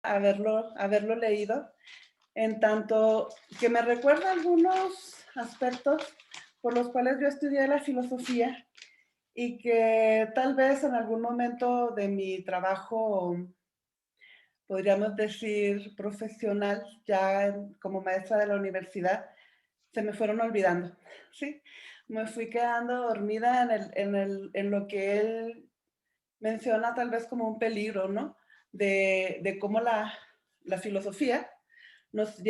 haberlo leído, en tanto que me recuerda algunos aspectos por los cuales yo estudié la filosofía y que tal vez en algún momento de mi trabajo, podríamos decir, profesional, como maestra de la universidad, se me fueron olvidando, ¿sí? Me fui quedando dormida en lo que él menciona tal vez como un peligro, ¿no? De cómo la filosofía nos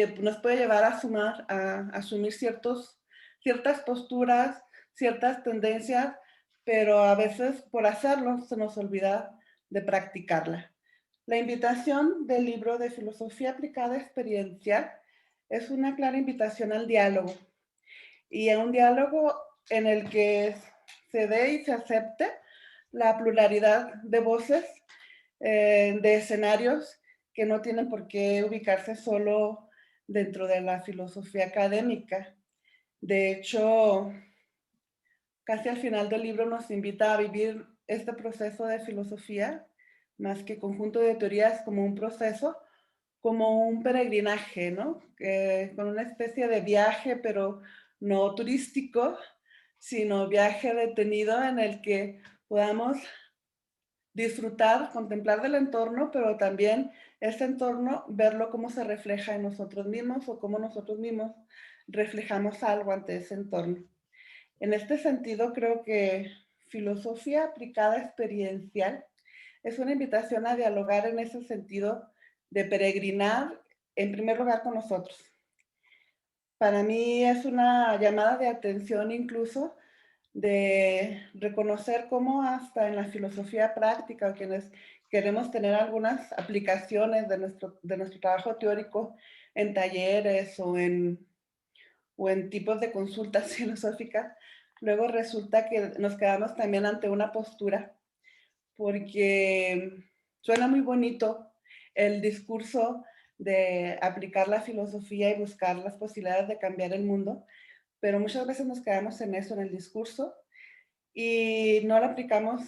puede llevar a asumir ciertas posturas, ciertas tendencias, pero a veces por hacerlo se nos olvida de practicarla. La invitación del libro de Filosofía Aplicada Experiencial es una clara invitación al diálogo, y a un diálogo en el que se dé y se acepte la pluralidad de voces, de escenarios que no tienen por qué ubicarse solo dentro de la filosofía académica. De hecho, casi al final del libro nos invita a vivir este proceso de filosofía, más que conjunto de teorías, como un proceso, como un peregrinaje, ¿no? Con una especie de viaje, pero no turístico, sino viaje detenido en el que podamos disfrutar, contemplar del entorno, pero también ese entorno, verlo cómo se refleja en nosotros mismos o cómo nosotros mismos reflejamos algo ante ese entorno. En este sentido, creo que filosofía aplicada experiencial es una invitación a dialogar en ese sentido de peregrinar, en primer lugar, con nosotros. Para mí es una llamada de atención incluso de reconocer cómo hasta en la filosofía práctica, o quienes queremos tener algunas aplicaciones de nuestro trabajo teórico en talleres o en tipos de consultas filosóficas, luego resulta que nos quedamos también ante una postura, porque suena muy bonito el discurso de aplicar la filosofía y buscar las posibilidades de cambiar el mundo, pero muchas veces nos quedamos en eso, en el discurso, y no lo aplicamos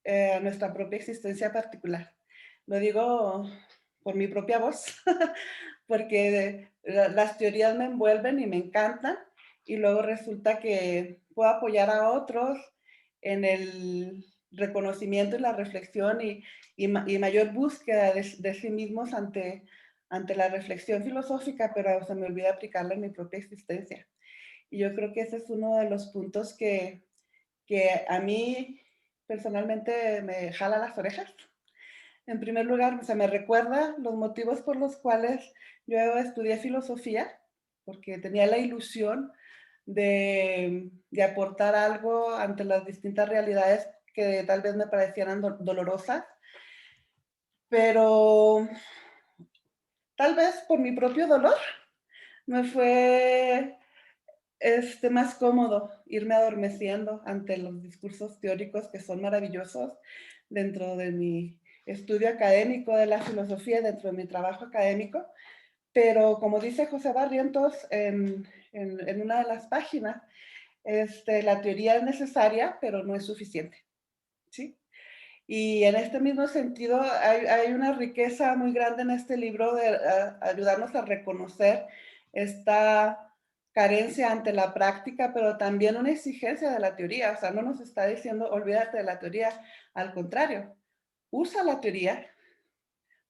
a nuestra propia existencia particular. Lo digo por mi propia voz, porque las teorías me envuelven y me encantan, y luego resulta que puedo apoyar a otros en el reconocimiento y la reflexión y mayor búsqueda de sí mismos ante la reflexión filosófica, pero se me olvida aplicarla en mi propia existencia. Y yo creo que ese es uno de los puntos que a mí personalmente me jala las orejas. En primer lugar, o sea, me recuerda los motivos por los cuales yo estudié filosofía, porque tenía la ilusión de aportar algo ante las distintas realidades que tal vez me parecieran dolorosas, pero tal vez por mi propio dolor me fue más cómodo irme adormeciendo ante los discursos teóricos que son maravillosos dentro de mi estudio académico de la filosofía, dentro de mi trabajo académico, pero como dice José Barrientos en una de las páginas, la teoría es necesaria, pero no es suficiente, ¿sí? Y en este mismo sentido hay una riqueza muy grande en este libro de ayudarnos a reconocer esta carencia ante la práctica, pero también una exigencia de la teoría. O sea, no nos está diciendo olvídate de la teoría, al contrario, usa la teoría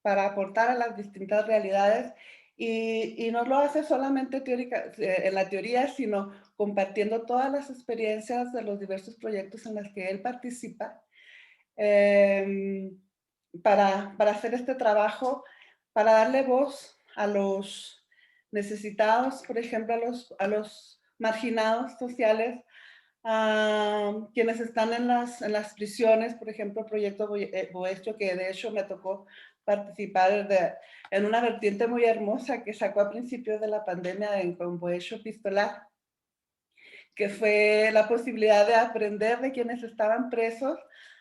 para aportar a las distintas realidades y no lo hace solamente en la teoría, sino compartiendo todas las experiencias de los diversos proyectos en los que él participa, eh, para hacer este trabajo, para darle voz a los necesitados, por ejemplo, a los marginados sociales, a quienes están en las prisiones, por ejemplo, Proyecto Boestro, que de hecho me tocó participar en una vertiente muy hermosa que sacó a principios de la pandemia con Boestro Epistolar, que fue la posibilidad de aprender de quienes estaban presos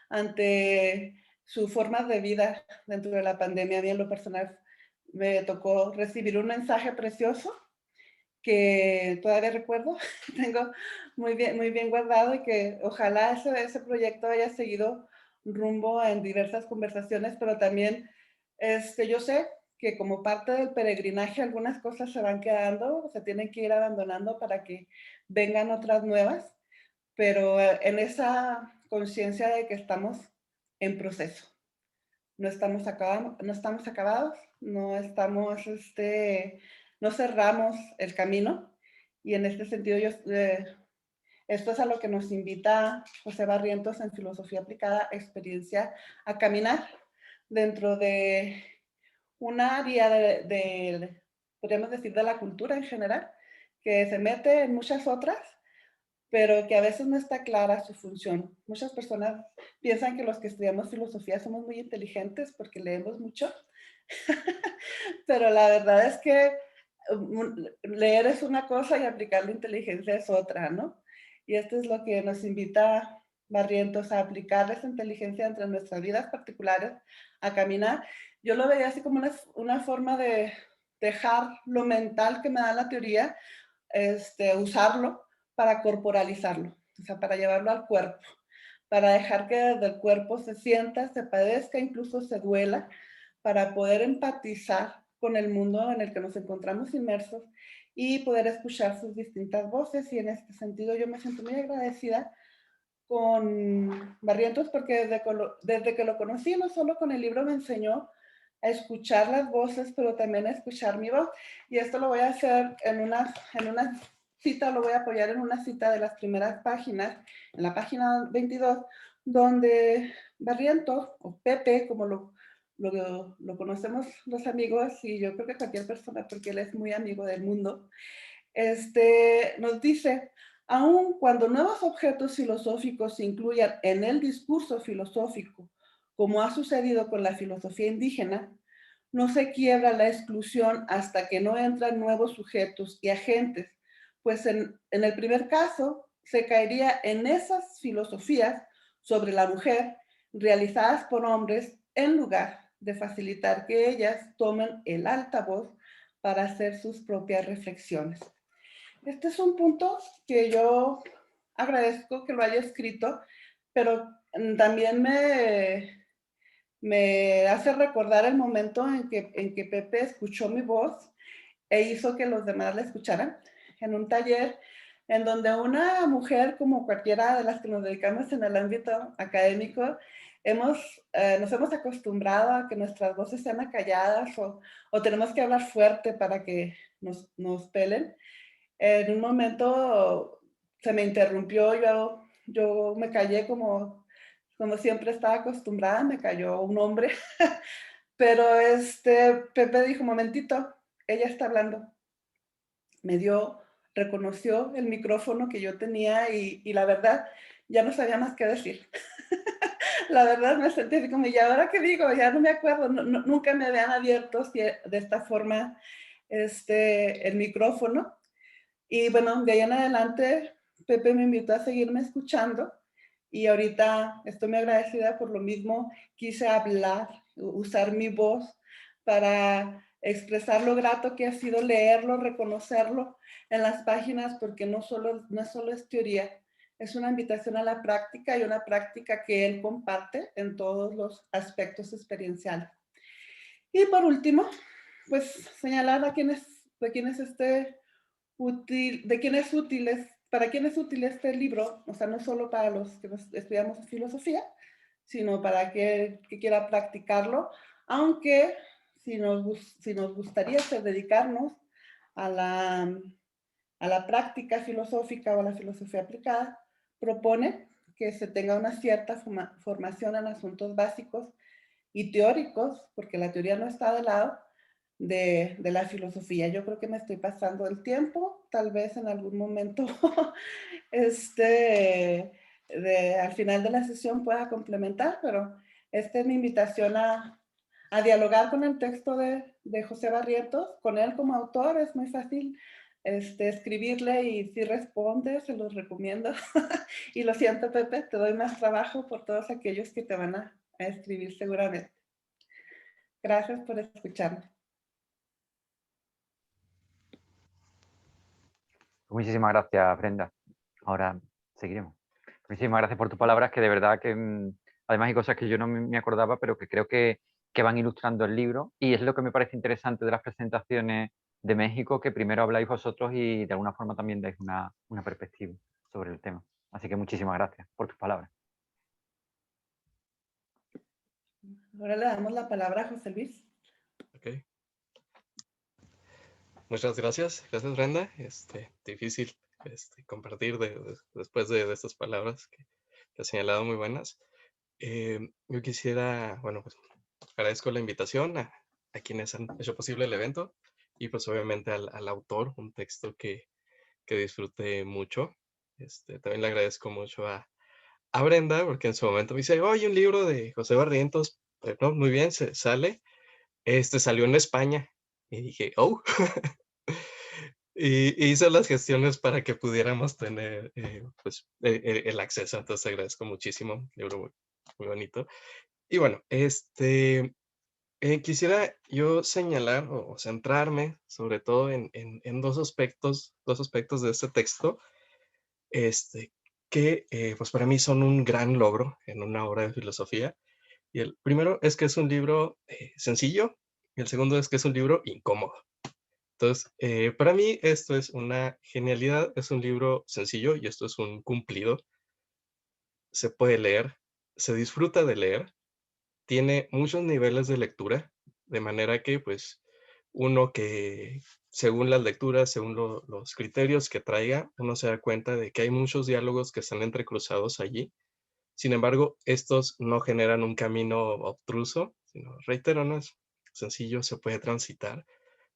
ante sus formas de vida dentro de la pandemia. A mí en lo personal me tocó recibir un mensaje precioso que todavía recuerdo, tengo muy bien guardado, y que ojalá ese proyecto haya seguido rumbo en diversas conversaciones, pero también yo sé que como parte del peregrinaje algunas cosas se van quedando, se tienen que ir abandonando para que vengan otras nuevas, pero en esa conciencia de que estamos en proceso. No estamos acabados, no estamos, no cerramos el camino, y en este sentido esto es a lo que nos invita José Barrientos en Filosofía Aplicada, experiencia a caminar dentro de un área podríamos decir, de la cultura en general, que se mete en muchas otras, pero que a veces no está clara su función. Muchas personas piensan que los que estudiamos filosofía somos muy inteligentes porque leemos mucho, pero la verdad es que leer es una cosa y aplicar la inteligencia es otra, ¿no? Y esto es lo que nos invita Barrientos a aplicar esa inteligencia entre nuestras vidas particulares, a caminar. Yo lo veía así como una forma de dejar lo mental que me da la teoría, usarlo para corporalizarlo, o sea, para llevarlo al cuerpo, para dejar que desde el cuerpo se sienta, se padezca, incluso se duela, para poder empatizar con el mundo en el que nos encontramos inmersos y poder escuchar sus distintas voces. Y en este sentido yo me siento muy agradecida con Barrientos porque desde que lo conocí, no solo con el libro me enseñó a escuchar las voces, pero también a escuchar mi voz. Y esto lo voy a hacer en una cita, lo voy a apoyar en una cita de las primeras páginas, en la página 22, donde Barrientos, o Pepe, como lo conocemos los amigos, y yo creo que cualquier persona, porque él es muy amigo del mundo, nos dice, aun cuando nuevos objetos filosóficos se incluyan en el discurso filosófico, como ha sucedido con la filosofía indígena, no se quiebra la exclusión hasta que no entran nuevos sujetos y agentes, pues en el primer caso se caería en esas filosofías sobre la mujer realizadas por hombres en lugar de facilitar que ellas tomen el altavoz para hacer sus propias reflexiones. Este es un punto que yo agradezco que lo haya escrito, pero también me hace recordar el momento en que Pepe escuchó mi voz e hizo que los demás la escucharan en un taller en donde una mujer, como cualquiera de las que nos dedicamos en el ámbito académico, nos hemos acostumbrado a que nuestras voces sean acalladas o tenemos que hablar fuerte para que nos pelen. En un momento se me interrumpió, yo me callé como siempre estaba acostumbrada, me cayó un hombre, pero Pepe dijo, momentito, ella está hablando. Me reconoció el micrófono que yo tenía y la verdad, ya no sabía más qué decir. La verdad me sentí así como, ¿y ahora qué digo? Ya no me acuerdo, nunca me habían abierto de esta forma el micrófono. Y bueno, de ahí en adelante, Pepe me invitó a seguirme escuchando y ahorita estoy muy agradecida por lo mismo. Quise hablar, usar mi voz para expresar lo grato que ha sido leerlo, reconocerlo en las páginas, porque no es solo es teoría, es una invitación a la práctica y una práctica que él comparte en todos los aspectos experienciales. Y por último, pues señalar de quién es para quién es útil este libro, o sea, no solo para los que estudiamos filosofía, sino para aquel que quiera practicarlo, aunque si nos gustaría dedicarnos a la práctica filosófica o a la filosofía aplicada, propone que se tenga una cierta formación en asuntos básicos y teóricos, porque la teoría no está de lado, de la filosofía. Yo creo que me estoy pasando el tiempo, tal vez en algún momento al final de la sesión pueda complementar, pero esta es mi invitación a dialogar con el texto de José Barrientos, con él como autor. Es muy fácil escribirle y si responde, se los recomiendo. Y lo siento, Pepe, te doy más trabajo por todos aquellos que te van a escribir seguramente. Gracias por escucharme. Muchísimas gracias, Brenda. Ahora seguiremos. Muchísimas gracias por tus palabras, que de verdad que además hay cosas que yo no me acordaba, pero que creo que que van ilustrando el libro, y es lo que me parece interesante de las presentaciones de México, que primero habláis vosotros y de alguna forma también dais una perspectiva sobre el tema. Así que muchísimas gracias por tus palabras. Ahora le damos la palabra a José Luis. Ok. Muchas gracias. Gracias, Brenda. Difícil compartir después de estas palabras que has señalado muy buenas. Yo quisiera, bueno, pues agradezco la invitación a quienes han hecho posible el evento y pues obviamente al autor, un texto que disfruté mucho. También le agradezco mucho a Brenda porque en su momento me dice, oye, un libro de José Barrientos. No, muy bien, se sale. Salió en España. Y dije, oh. Y hice las gestiones para que pudiéramos tener pues, el acceso. Entonces agradezco muchísimo. Un libro muy, muy bonito. Y bueno, quisiera yo señalar o centrarme sobre todo en dos aspectos de este texto, que pues para mí son un gran logro en una obra de filosofía. Y el primero es que es un libro sencillo, y el segundo es que es un libro incómodo. Entonces, para mí esto es una genialidad, es un libro sencillo y esto es un cumplido. Se puede leer, se disfruta de leer, tiene muchos niveles de lectura, de manera que pues uno que según las lecturas, según los criterios que traiga, uno se da cuenta de que hay muchos diálogos que están entrecruzados allí. Sin embargo, estos no generan un camino obtruso, sino, reitero, no es sencillo, se puede transitar,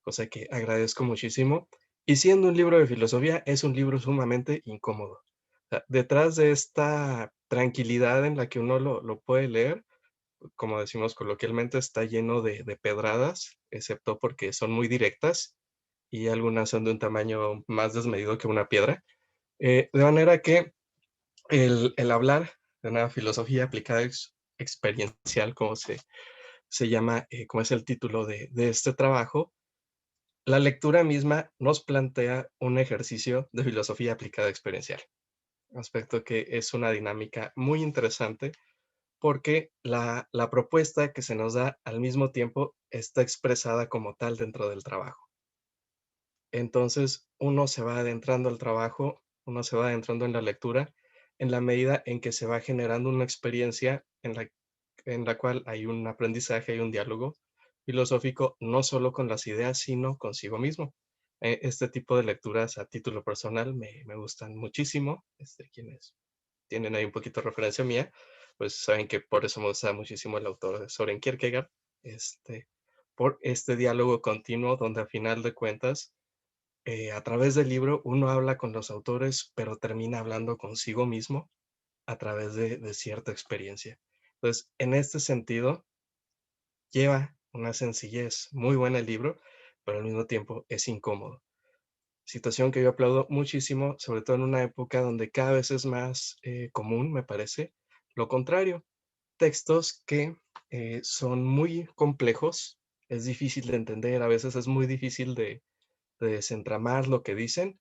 cosa que agradezco muchísimo. Y siendo un libro de filosofía, es un libro sumamente incómodo. O sea, detrás de esta tranquilidad en la que uno lo puede leer, como decimos coloquialmente, está lleno de pedradas, excepto porque son muy directas y algunas son de un tamaño más desmedido que una piedra. De manera que el hablar de una filosofía aplicada experiencial, como se llama, como es el título de este trabajo, la lectura misma nos plantea un ejercicio de filosofía aplicada experiencial, aspecto que es una dinámica muy interesante porque la propuesta que se nos da al mismo tiempo está expresada como tal dentro del trabajo. Entonces, uno se va adentrando al trabajo, uno se va adentrando en la lectura en la medida en que se va generando una experiencia en la cual hay un aprendizaje, hay un diálogo filosófico, no solo con las ideas, sino consigo mismo. Este tipo de lecturas a título personal me gustan muchísimo. Quienes tienen ahí un poquito de referencia mía, pues saben que por eso me gusta muchísimo el autor de Soren Kierkegaard, por este diálogo continuo donde a final de cuentas, a través del libro uno habla con los autores, pero termina hablando consigo mismo a través de cierta experiencia. Entonces, en este sentido, lleva una sencillez muy buena el libro, pero al mismo tiempo es incómodo. Situación que yo aplaudo muchísimo, sobre todo en una época donde cada vez es más común, me parece, lo contrario, textos que son muy complejos, es difícil de entender, a veces es muy difícil de desentramar lo que dicen,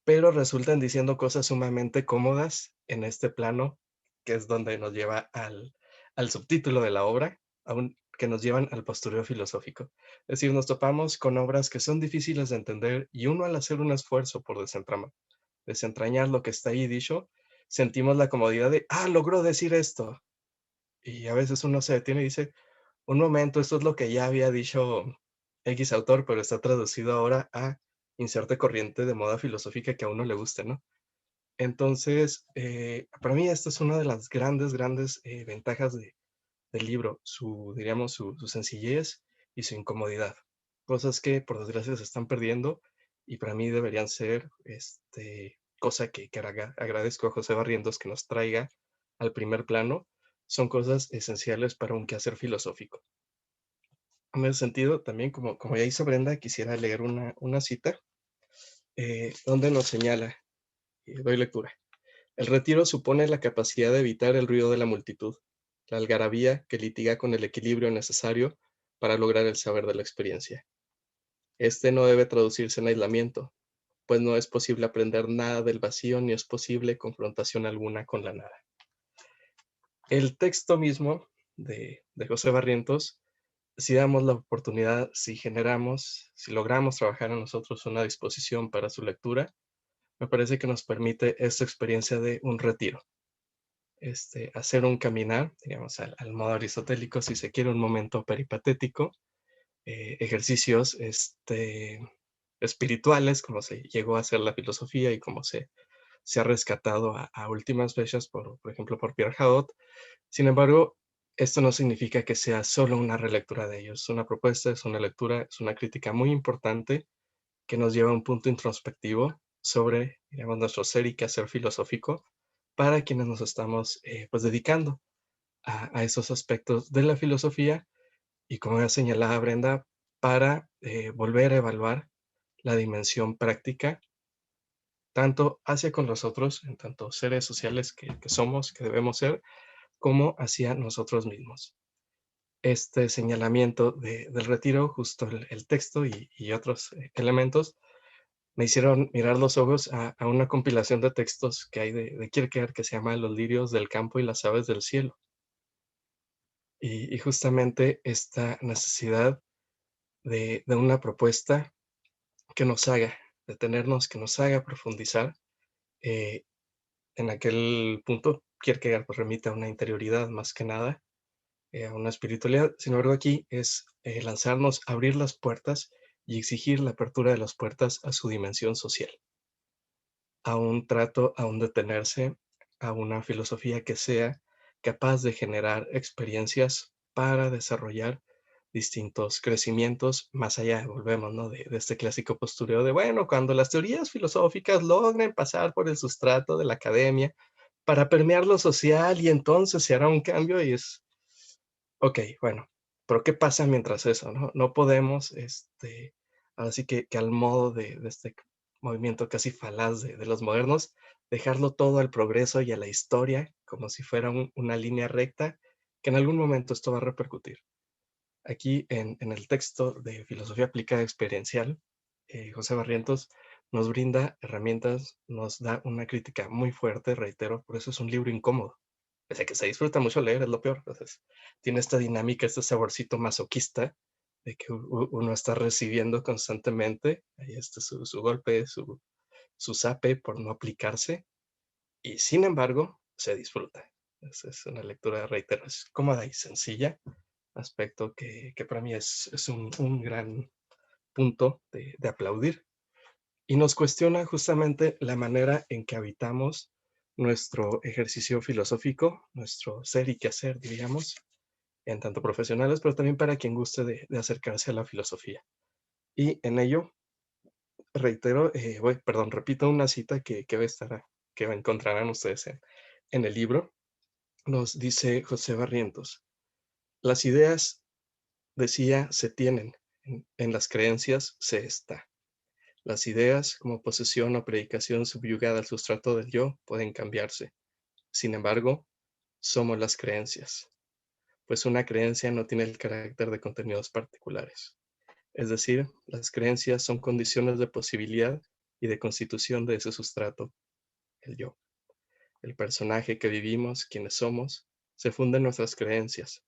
pero resultan diciendo cosas sumamente cómodas en este plano, que es donde nos lleva al subtítulo de la obra, que nos llevan al postureo filosófico. Es decir, nos topamos con obras que son difíciles de entender y uno al hacer un esfuerzo por desentrañar lo que está ahí dicho, sentimos la comodidad de, logró decir esto. Y a veces uno se detiene y dice, un momento, esto es lo que ya había dicho X autor, pero está traducido ahora a inserte corriente de moda filosófica que a uno le guste, ¿no? Entonces, para mí esta es una de las grandes, grandes ventajas del libro, diríamos, su sencillez y su incomodidad. Cosas que, por desgracia, se están perdiendo y para mí deberían ser, cosa que agradezco a José Barrientos que nos traiga al primer plano, son cosas esenciales para un quehacer filosófico. En ese sentido, también, como ya hizo Brenda, quisiera leer una cita donde nos señala, y doy lectura. El retiro supone la capacidad de evitar el ruido de la multitud, la algarabía que litiga con el equilibrio necesario para lograr el saber de la experiencia. Este no debe traducirse en aislamiento, pues no es posible aprender nada del vacío ni es posible confrontación alguna con la nada. El texto mismo de José Barrientos si damos la oportunidad, si generamos, si logramos trabajar en nosotros una disposición para su lectura, me parece que nos permite esta experiencia de un retiro. Hacer un caminar, digamos, al modo aristotélico, si se quiere, un momento peripatético, ejercicios espirituales, como se llegó a hacer la filosofía y como se ha rescatado a últimas fechas, por ejemplo, por Pierre Hadot. Sin embargo, esto no significa que sea solo una relectura de ellos. Es una propuesta, es una lectura, es una crítica muy importante que nos lleva a un punto introspectivo sobre, digamos, nuestro ser y quehacer filosófico para quienes nos estamos pues dedicando a esos aspectos de la filosofía y, como ya señalaba Brenda, para volver a evaluar la dimensión práctica tanto hacia con los otros, en tanto seres sociales que somos, que debemos ser, como hacia nosotros mismos. Este señalamiento del retiro, justo el texto y otros elementos, me hicieron mirar los ojos a una compilación de textos que hay de Kierkegaard que se llama Los lirios del campo y las aves del cielo. Y justamente esta necesidad de una propuesta que nos haga detenernos, que nos haga profundizar. eh, en aquel punto, Kierkegaard pues, remite a una interioridad más que nada, a una espiritualidad. Sin embargo, aquí es lanzarnos, abrir las puertas y exigir la apertura de las puertas a su dimensión social, a un trato, a un detenerse, a una filosofía que sea capaz de generar experiencias para desarrollar distintos crecimientos, más allá, volvemos, ¿no? De este clásico postureo de, bueno, cuando las teorías filosóficas logren pasar por el sustrato de la academia para permear lo social y entonces se hará un cambio y es, ok, bueno, pero ¿qué pasa mientras eso, no? No podemos, así que al modo de este movimiento casi falaz de los modernos, dejarlo todo al progreso y a la historia, como si fuera una línea recta, que en algún momento esto va a repercutir. Aquí en el texto de Filosofía Aplicada Experiencial, José Barrientos nos brinda herramientas, nos da una crítica muy fuerte, reitero, por eso es un libro incómodo. Pese a que se disfruta mucho leer, es lo peor. Entonces, tiene esta dinámica, este saborcito masoquista de que uno está recibiendo constantemente ahí su golpe, su zape por no aplicarse, y sin embargo, se disfruta. Es una lectura, reitero, es cómoda y sencilla, aspecto que para mí es un gran punto de aplaudir. Y nos cuestiona justamente la manera en que habitamos nuestro ejercicio filosófico, nuestro ser y quehacer, diríamos, en tanto profesionales, pero también para quien guste de acercarse a la filosofía. Y en ello, reitero, perdón, repito una cita que va a estar, que encontrarán ustedes en el libro. Nos dice José Barrientos: las ideas, decía, se tienen, en las creencias se está. Las ideas, como posesión o predicación subyugada al sustrato del yo, pueden cambiarse. Sin embargo, somos las creencias, pues una creencia no tiene el carácter de contenidos particulares. Es decir, las creencias son condiciones de posibilidad y de constitución de ese sustrato, el yo. El personaje que vivimos, quienes somos, se funda en nuestras creencias.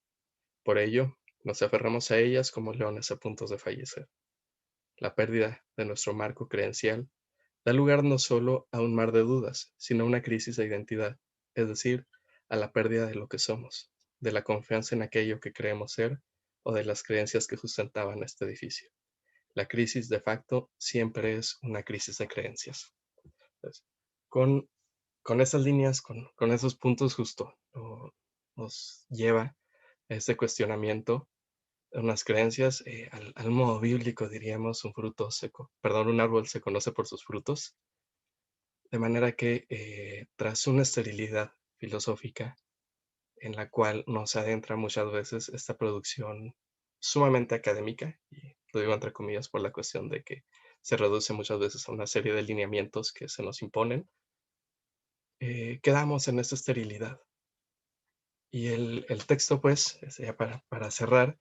Por ello, nos aferramos a ellas como leones a punto de fallecer. La pérdida de nuestro marco creencial da lugar no solo a un mar de dudas, sino a una crisis de identidad, es decir, a la pérdida de lo que somos, de la confianza en aquello que creemos ser o de las creencias que sustentaban este edificio. La crisis de facto siempre es una crisis de creencias. Entonces, con, con esas líneas, con esos puntos justo, nos lleva a este cuestionamiento de unas creencias, al modo bíblico diríamos, un árbol se conoce por sus frutos. De manera que tras una esterilidad filosófica en la cual nos adentra muchas veces esta producción sumamente académica, y lo digo entre comillas por la cuestión de que se reduce muchas veces a una serie de lineamientos que se nos imponen, quedamos en esta esterilidad. Y el texto, pues, ya para cerrar,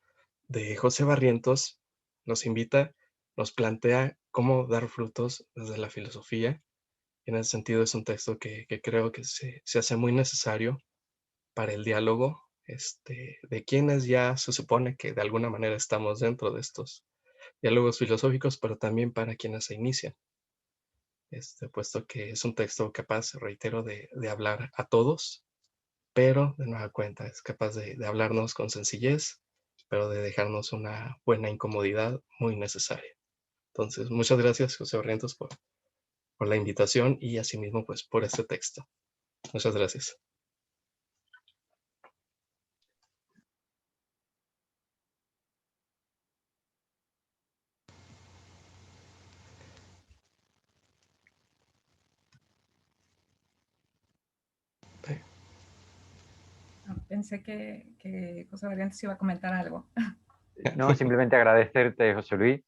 de José Barrientos, nos invita, nos plantea cómo dar frutos desde la filosofía. En ese sentido es un texto que creo que se hace muy necesario para el diálogo de quienes ya se supone que de alguna manera estamos dentro de estos diálogos filosóficos, pero también para quienes se inician, puesto que es un texto capaz, reitero, de hablar a todos, pero de nueva cuenta es capaz de hablarnos con sencillez, pero de dejarnos una buena incomodidad muy necesaria. Entonces, muchas gracias, José Barrientos, por la invitación y asimismo pues por este texto. Muchas gracias. Pensé que José Barrientos iba a comentar algo. No, simplemente agradecerte, José Luis,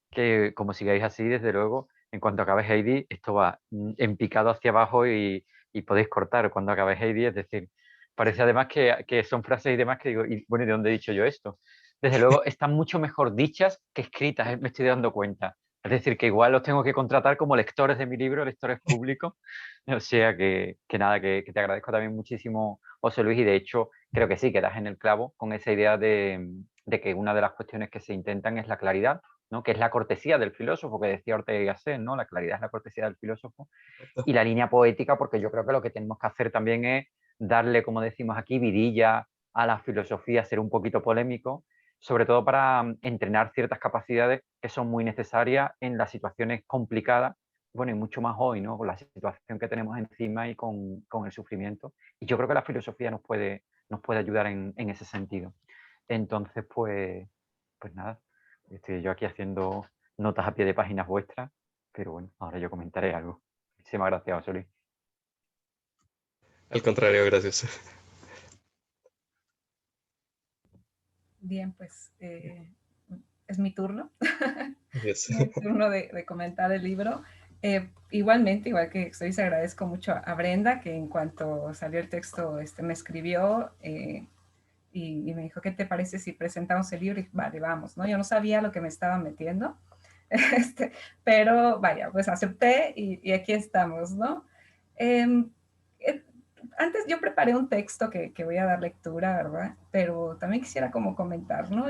que como sigáis así, desde luego, en cuanto acabe Heidi, esto va en picado hacia abajo y podéis cortar cuando acabe Heidi, es decir, parece además que son frases y demás que digo, y bueno, ¿y de dónde he dicho yo esto? Desde luego, están mucho mejor dichas que escritas, me estoy dando cuenta. Es decir, que igual los tengo que contratar como lectores de mi libro, lectores públicos. O sea que nada, que te agradezco también muchísimo, José Luis, y de hecho creo que sí, que das en el clavo con esa idea de que una de las cuestiones que se intentan es la claridad, ¿no? Que es la cortesía del filósofo, que decía Ortega y Gasset, ¿no? La claridad es la cortesía del filósofo. Y la línea poética, porque yo creo que lo que tenemos que hacer también es darle, como decimos aquí, vidilla a la filosofía, ser un poquito polémico, sobre todo para entrenar ciertas capacidades que son muy necesarias en las situaciones complicadas, bueno, y mucho más hoy, ¿no? Con la situación que tenemos encima y con el sufrimiento. Y yo creo que la filosofía nos puede ayudar en ese sentido. Entonces, pues nada, estoy yo aquí haciendo notas a pie de páginas vuestras, pero bueno, ahora yo comentaré algo. Muchísimas gracias, José Luis. Al contrario, gracias. Bien, pues es mi turno. Yes. Mi turno de comentar el libro. Igualmente, igual que estoy, agradezco mucho a Brenda, que en cuanto salió el texto me escribió y me dijo, ¿qué te parece si presentamos el libro? Y vale, vamos, ¿no? Yo no sabía lo que me estaba metiendo, pero vaya, pues acepté y aquí estamos, ¿no? Eh, Antes yo preparé un texto que voy a dar lectura, ¿verdad? Pero también quisiera como comentar, ¿no?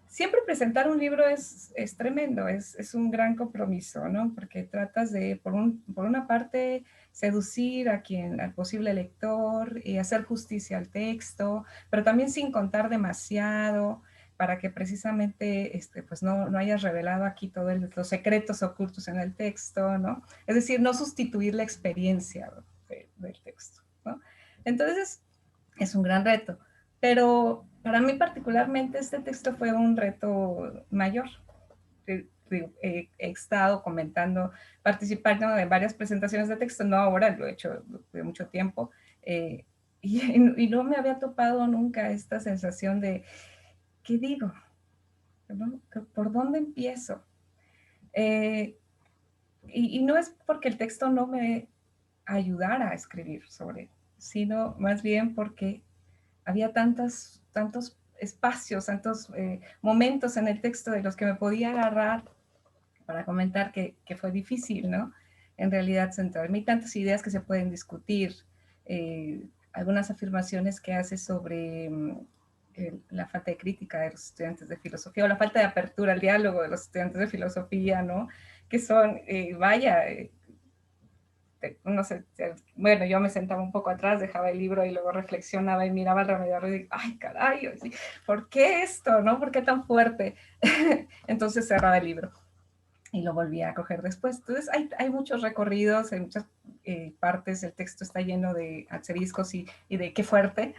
Siempre presentar un libro es tremendo, es un gran compromiso, ¿no? Porque tratas de, por una parte, seducir al posible lector y hacer justicia al texto, pero también sin contar demasiado para que precisamente pues no hayas revelado aquí todos los secretos ocultos en el texto, ¿no? Es decir, no sustituir la experiencia del texto, ¿no? Entonces, es un gran reto. Pero para mí particularmente este texto fue un reto mayor. He estado comentando, participando en varias presentaciones de texto, no ahora, lo he hecho de mucho tiempo, y no me había topado nunca esta sensación de, ¿qué digo? ¿No? ¿Por dónde empiezo? Y no es porque el texto no me ayudara a escribir sobre, sino más bien porque había tantos espacios, tantos momentos en el texto de los que me podía agarrar para comentar que fue difícil, ¿no? En realidad centrarme. Hay tantas ideas que se pueden discutir, algunas afirmaciones que hace sobre la falta de crítica de los estudiantes de filosofía o la falta de apertura al diálogo de los estudiantes de filosofía, ¿no? Que son, no sé, bueno, yo me sentaba un poco atrás, dejaba el libro y luego reflexionaba y miraba alrededor y digo, ay, caray, ¿por qué esto? ¿No? ¿Por qué tan fuerte? Entonces cerraba el libro y lo volví a coger después. Entonces hay muchos recorridos, hay muchas partes, el texto está lleno de asteriscos y de qué fuerte,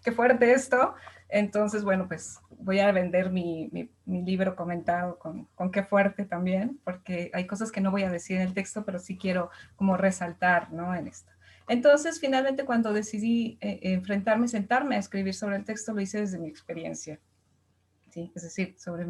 qué fuerte esto. Entonces, bueno, pues voy a vender mi libro comentado con qué fuerte también, porque hay cosas que no voy a decir en el texto, pero sí quiero como resaltar, ¿no? En esto. Entonces, finalmente, cuando decidí enfrentarme, sentarme a escribir sobre el texto, lo hice desde mi experiencia, ¿sí? Es decir, sobre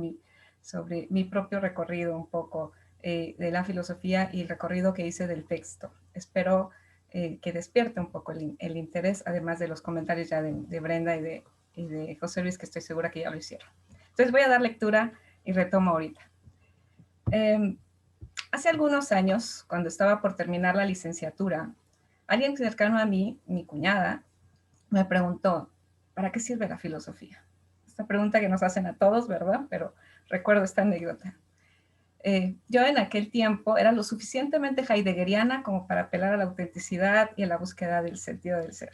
mi propio recorrido un poco de la filosofía y el recorrido que hice del texto. Espero que despierte un poco el interés, además de los comentarios ya de Brenda y de José Luis, que estoy segura que ya lo hicieron. Entonces voy a dar lectura y retomo ahorita. Hace algunos años, cuando estaba por terminar la licenciatura, alguien cercano a mí, mi cuñada, me preguntó, ¿para qué sirve la filosofía? Esta pregunta que nos hacen a todos, ¿verdad? Pero recuerdo esta anécdota. Yo en aquel tiempo era lo suficientemente heideggeriana como para apelar a la autenticidad y a la búsqueda del sentido del ser.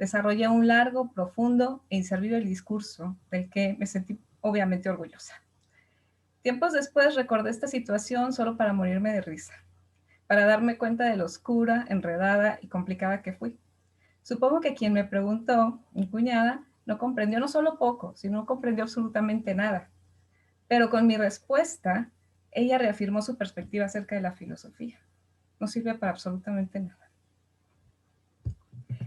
Desarrollé un largo, profundo e inservible discurso del que me sentí obviamente orgullosa. Tiempos después recordé esta situación solo para morirme de risa, para darme cuenta de lo oscura, enredada y complicada que fui. Supongo que quien me preguntó, mi cuñada, no comprendió no solo poco, sino comprendió absolutamente nada. Pero con mi respuesta, ella reafirmó su perspectiva acerca de la filosofía. No sirve para absolutamente nada.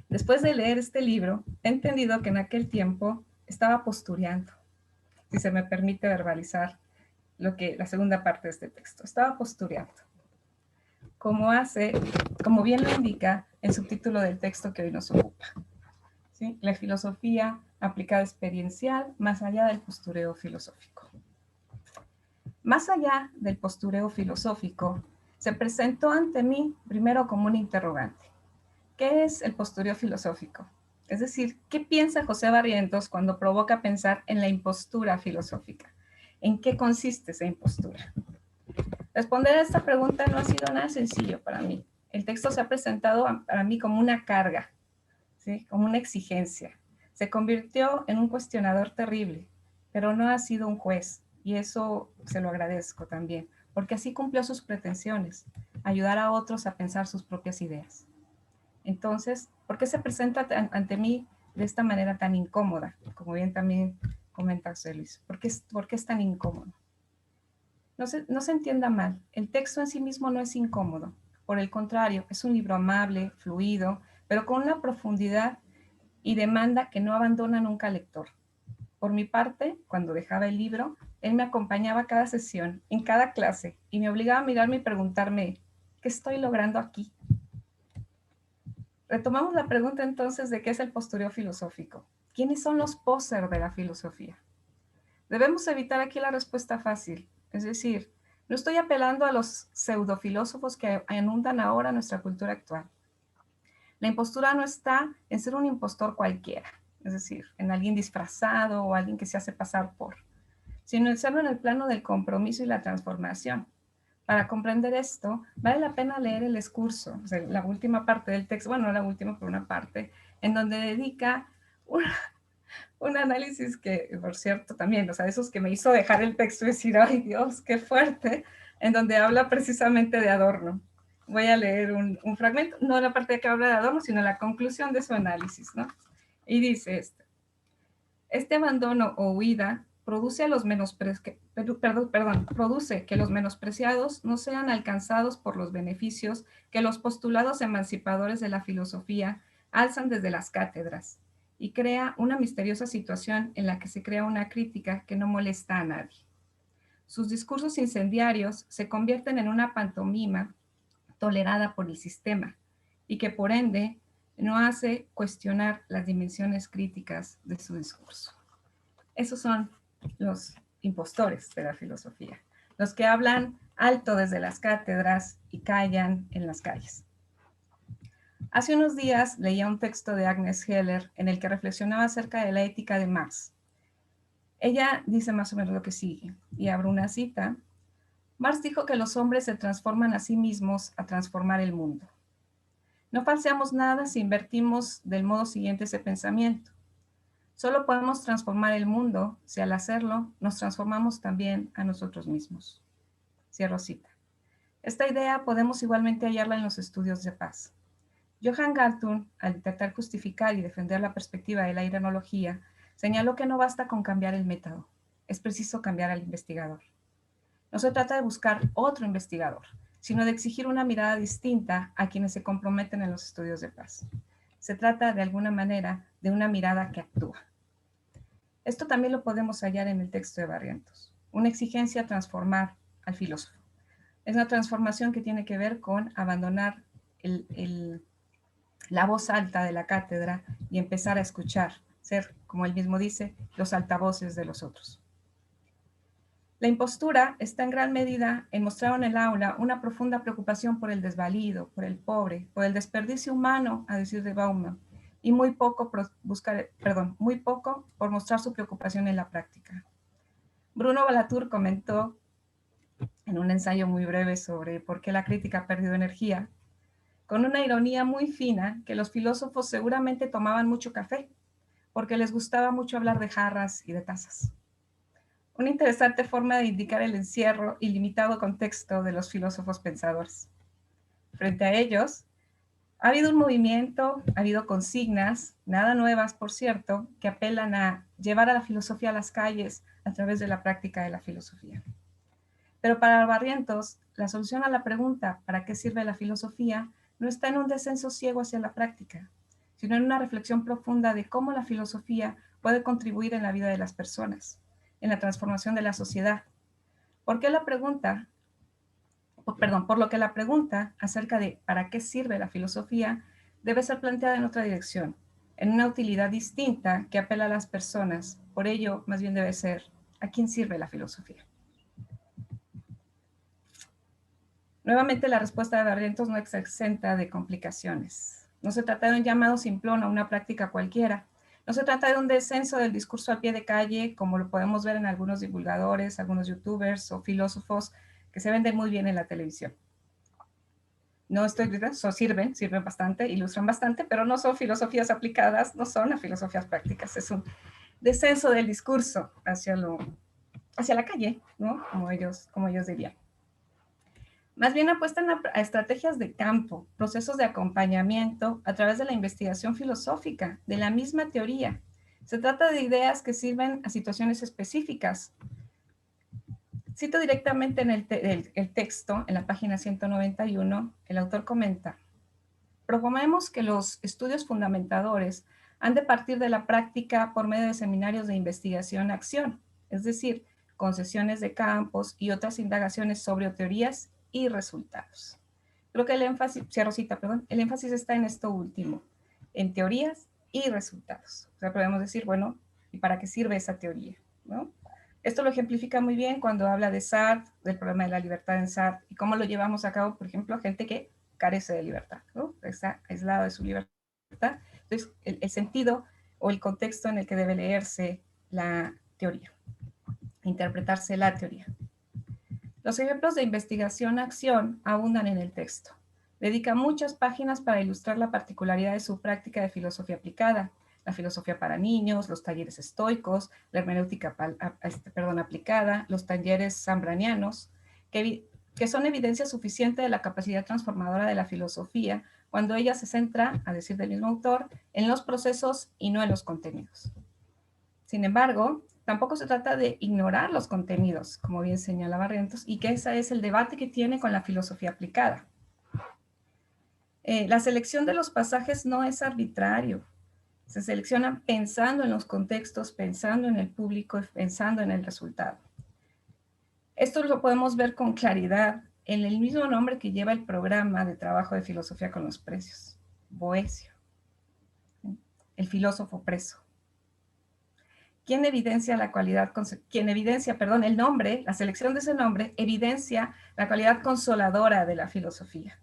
Después de leer este libro, he entendido que en aquel tiempo estaba postureando, si se me permite verbalizar la segunda parte de este texto. Estaba postureando. Como bien lo indica el subtítulo del texto que hoy nos ocupa. ¿Sí? La filosofía aplicada experiencial más allá del postureo filosófico. Más allá del postureo filosófico, se presentó ante mí primero como un interrogante. ¿Qué es el postureo filosófico? Es decir, ¿qué piensa José Barrientos cuando provoca pensar en la impostura filosófica? ¿En qué consiste esa impostura? Responder a esta pregunta no ha sido nada sencillo para mí. El texto se ha presentado para mí como una carga, ¿sí? Como una exigencia. Se convirtió en un cuestionador terrible, pero no ha sido un juez, y eso se lo agradezco también, porque así cumplió sus pretensiones, ayudar a otros a pensar sus propias ideas. Entonces, ¿por qué se presenta ante mí de esta manera tan incómoda? Como bien también comenta José Luis. ¿Por qué es tan incómodo? No se entienda mal, el texto en sí mismo no es incómodo. Por el contrario, es un libro amable, fluido, pero con una profundidad y demanda que no abandona nunca al lector. Por mi parte, cuando dejaba el libro, él me acompañaba a cada sesión, en cada clase, y me obligaba a mirarme y preguntarme, ¿qué estoy logrando aquí? Retomamos la pregunta entonces de qué es el postureo filosófico. ¿Quiénes son los posers de la filosofía? Debemos evitar aquí la respuesta fácil, es decir, no estoy apelando a los pseudofilósofos que inundan ahora nuestra cultura actual. La impostura no está en ser un impostor cualquiera, es decir, en alguien disfrazado o alguien que se hace pasar por, sino en serlo en el plano del compromiso y la transformación. Para comprender esto, vale la pena leer el discurso, o sea, la última parte del texto, bueno, no la última, pero una parte, en donde dedica un análisis que, por cierto, también, o sea, esos que me hizo dejar el texto y decir, ay Dios, qué fuerte, en donde habla precisamente de Adorno. Voy a leer un fragmento, no la parte que habla de Adorno, sino la conclusión de su análisis, ¿no? Y dice esto: este abandono o huida produce que los menospreciados no sean alcanzados por los beneficios que los postulados emancipadores de la filosofía alzan desde las cátedras, y crea una misteriosa situación en la que se crea una crítica que no molesta a nadie. Sus discursos incendiarios se convierten en una pantomima tolerada por el sistema y que por ende no hace cuestionar las dimensiones críticas de su discurso. Esos son los impostores de la filosofía, los que hablan alto desde las cátedras y callan en las calles. Hace unos días leía un texto de Agnes Heller en el que reflexionaba acerca de la ética de Marx. Ella dice más o menos lo que sigue, y abro una cita. Marx dijo que los hombres se transforman a sí mismos a transformar el mundo. No falseamos nada si invertimos del modo siguiente ese pensamiento. Solo podemos transformar el mundo si al hacerlo nos transformamos también a nosotros mismos. Cierro cita. Esta idea podemos igualmente hallarla en los estudios de paz. Johann Galtung, al intentar justificar y defender la perspectiva de la iranología, señaló que no basta con cambiar el método, es preciso cambiar al investigador. No se trata de buscar otro investigador, sino de exigir una mirada distinta a quienes se comprometen en los estudios de paz. Se trata, de alguna manera, de una mirada que actúa. Esto también lo podemos hallar en el texto de Barrientos, una exigencia a transformar al filósofo. Es una transformación que tiene que ver con abandonar la voz alta de la cátedra y empezar a escuchar, ser, como él mismo dice, los altavoces de los otros. La impostura está en gran medida en mostrar en el aula una profunda preocupación por el desvalido, por el pobre, por el desperdicio humano, a decir de Bauman, y muy poco por mostrar su preocupación en la práctica. Bruno Latour comentó en un ensayo muy breve sobre por qué la crítica ha perdido energía, con una ironía muy fina, que los filósofos seguramente tomaban mucho café, porque les gustaba mucho hablar de jarras y de tazas. Una interesante forma de indicar el encierro y limitado contexto de los filósofos pensadores. Frente a ellos, ha habido un movimiento, ha habido consignas, nada nuevas, por cierto, que apelan a llevar a la filosofía a las calles a través de la práctica de la filosofía. Pero para Barrientos, la solución a la pregunta ¿para qué sirve la filosofía? No está en un descenso ciego hacia la práctica, sino en una reflexión profunda de cómo la filosofía puede contribuir en la vida de las personas, en la transformación de la sociedad. ¿Por qué la pregunta? Por lo que la pregunta acerca de ¿para qué sirve la filosofía? Debe ser planteada en otra dirección, en una utilidad distinta que apela a las personas. Por ello, más bien debe ser ¿a quién sirve la filosofía? Nuevamente, la respuesta de Barrientos no es exenta de complicaciones. No se trata de un llamado simplón a una práctica cualquiera. No se trata de un descenso del discurso al pie de calle, como lo podemos ver en algunos divulgadores, algunos youtubers o filósofos que se venden muy bien en la televisión. No estoy gritando, sirven bastante, ilustran bastante, pero no son filosofías aplicadas, no son las filosofías prácticas. Es un descenso del discurso hacia la calle, ¿no? Como ellos dirían. Más bien apuestan a estrategias de campo, procesos de acompañamiento a través de la investigación filosófica, de la misma teoría. Se trata de ideas que sirven a situaciones específicas. Cito directamente en el texto, en la página 191, el autor comenta: proponemos que los estudios fundamentadores han de partir de la práctica por medio de seminarios de investigación-acción, es decir, concesiones de campos y otras indagaciones sobre teorías y resultados. Creo que el énfasis está en esto último, en teorías y resultados. O sea, podemos decir, bueno, ¿y para qué sirve esa teoría? ¿No? Esto lo ejemplifica muy bien cuando habla de Sartre, del problema de la libertad en Sartre, y cómo lo llevamos a cabo, por ejemplo, gente que carece de libertad, ¿no? Está aislado de su libertad. Entonces, el sentido o el contexto en el que debe leerse la teoría, interpretarse la teoría. Los ejemplos de investigación-acción abundan en el texto. Dedica muchas páginas para ilustrar la particularidad de su práctica de filosofía aplicada, la filosofía para niños, los talleres estoicos, la hermenéutica aplicada, los talleres zambranianos, que son evidencia suficiente de la capacidad transformadora de la filosofía cuando ella se centra, a decir del mismo autor, en los procesos y no en los contenidos. Sin embargo, tampoco se trata de ignorar los contenidos, como bien señala Barrientos, y que ese es el debate que tiene con la filosofía aplicada. La selección de los pasajes no es arbitrario. Se selecciona pensando en los contextos, pensando en el público, pensando en el resultado. Esto lo podemos ver con claridad en el mismo nombre que lleva el programa de trabajo de filosofía con los precios, Boecio, el filósofo preso. ¿Quién evidencia el nombre, la selección de ese nombre, evidencia la cualidad consoladora de la filosofía?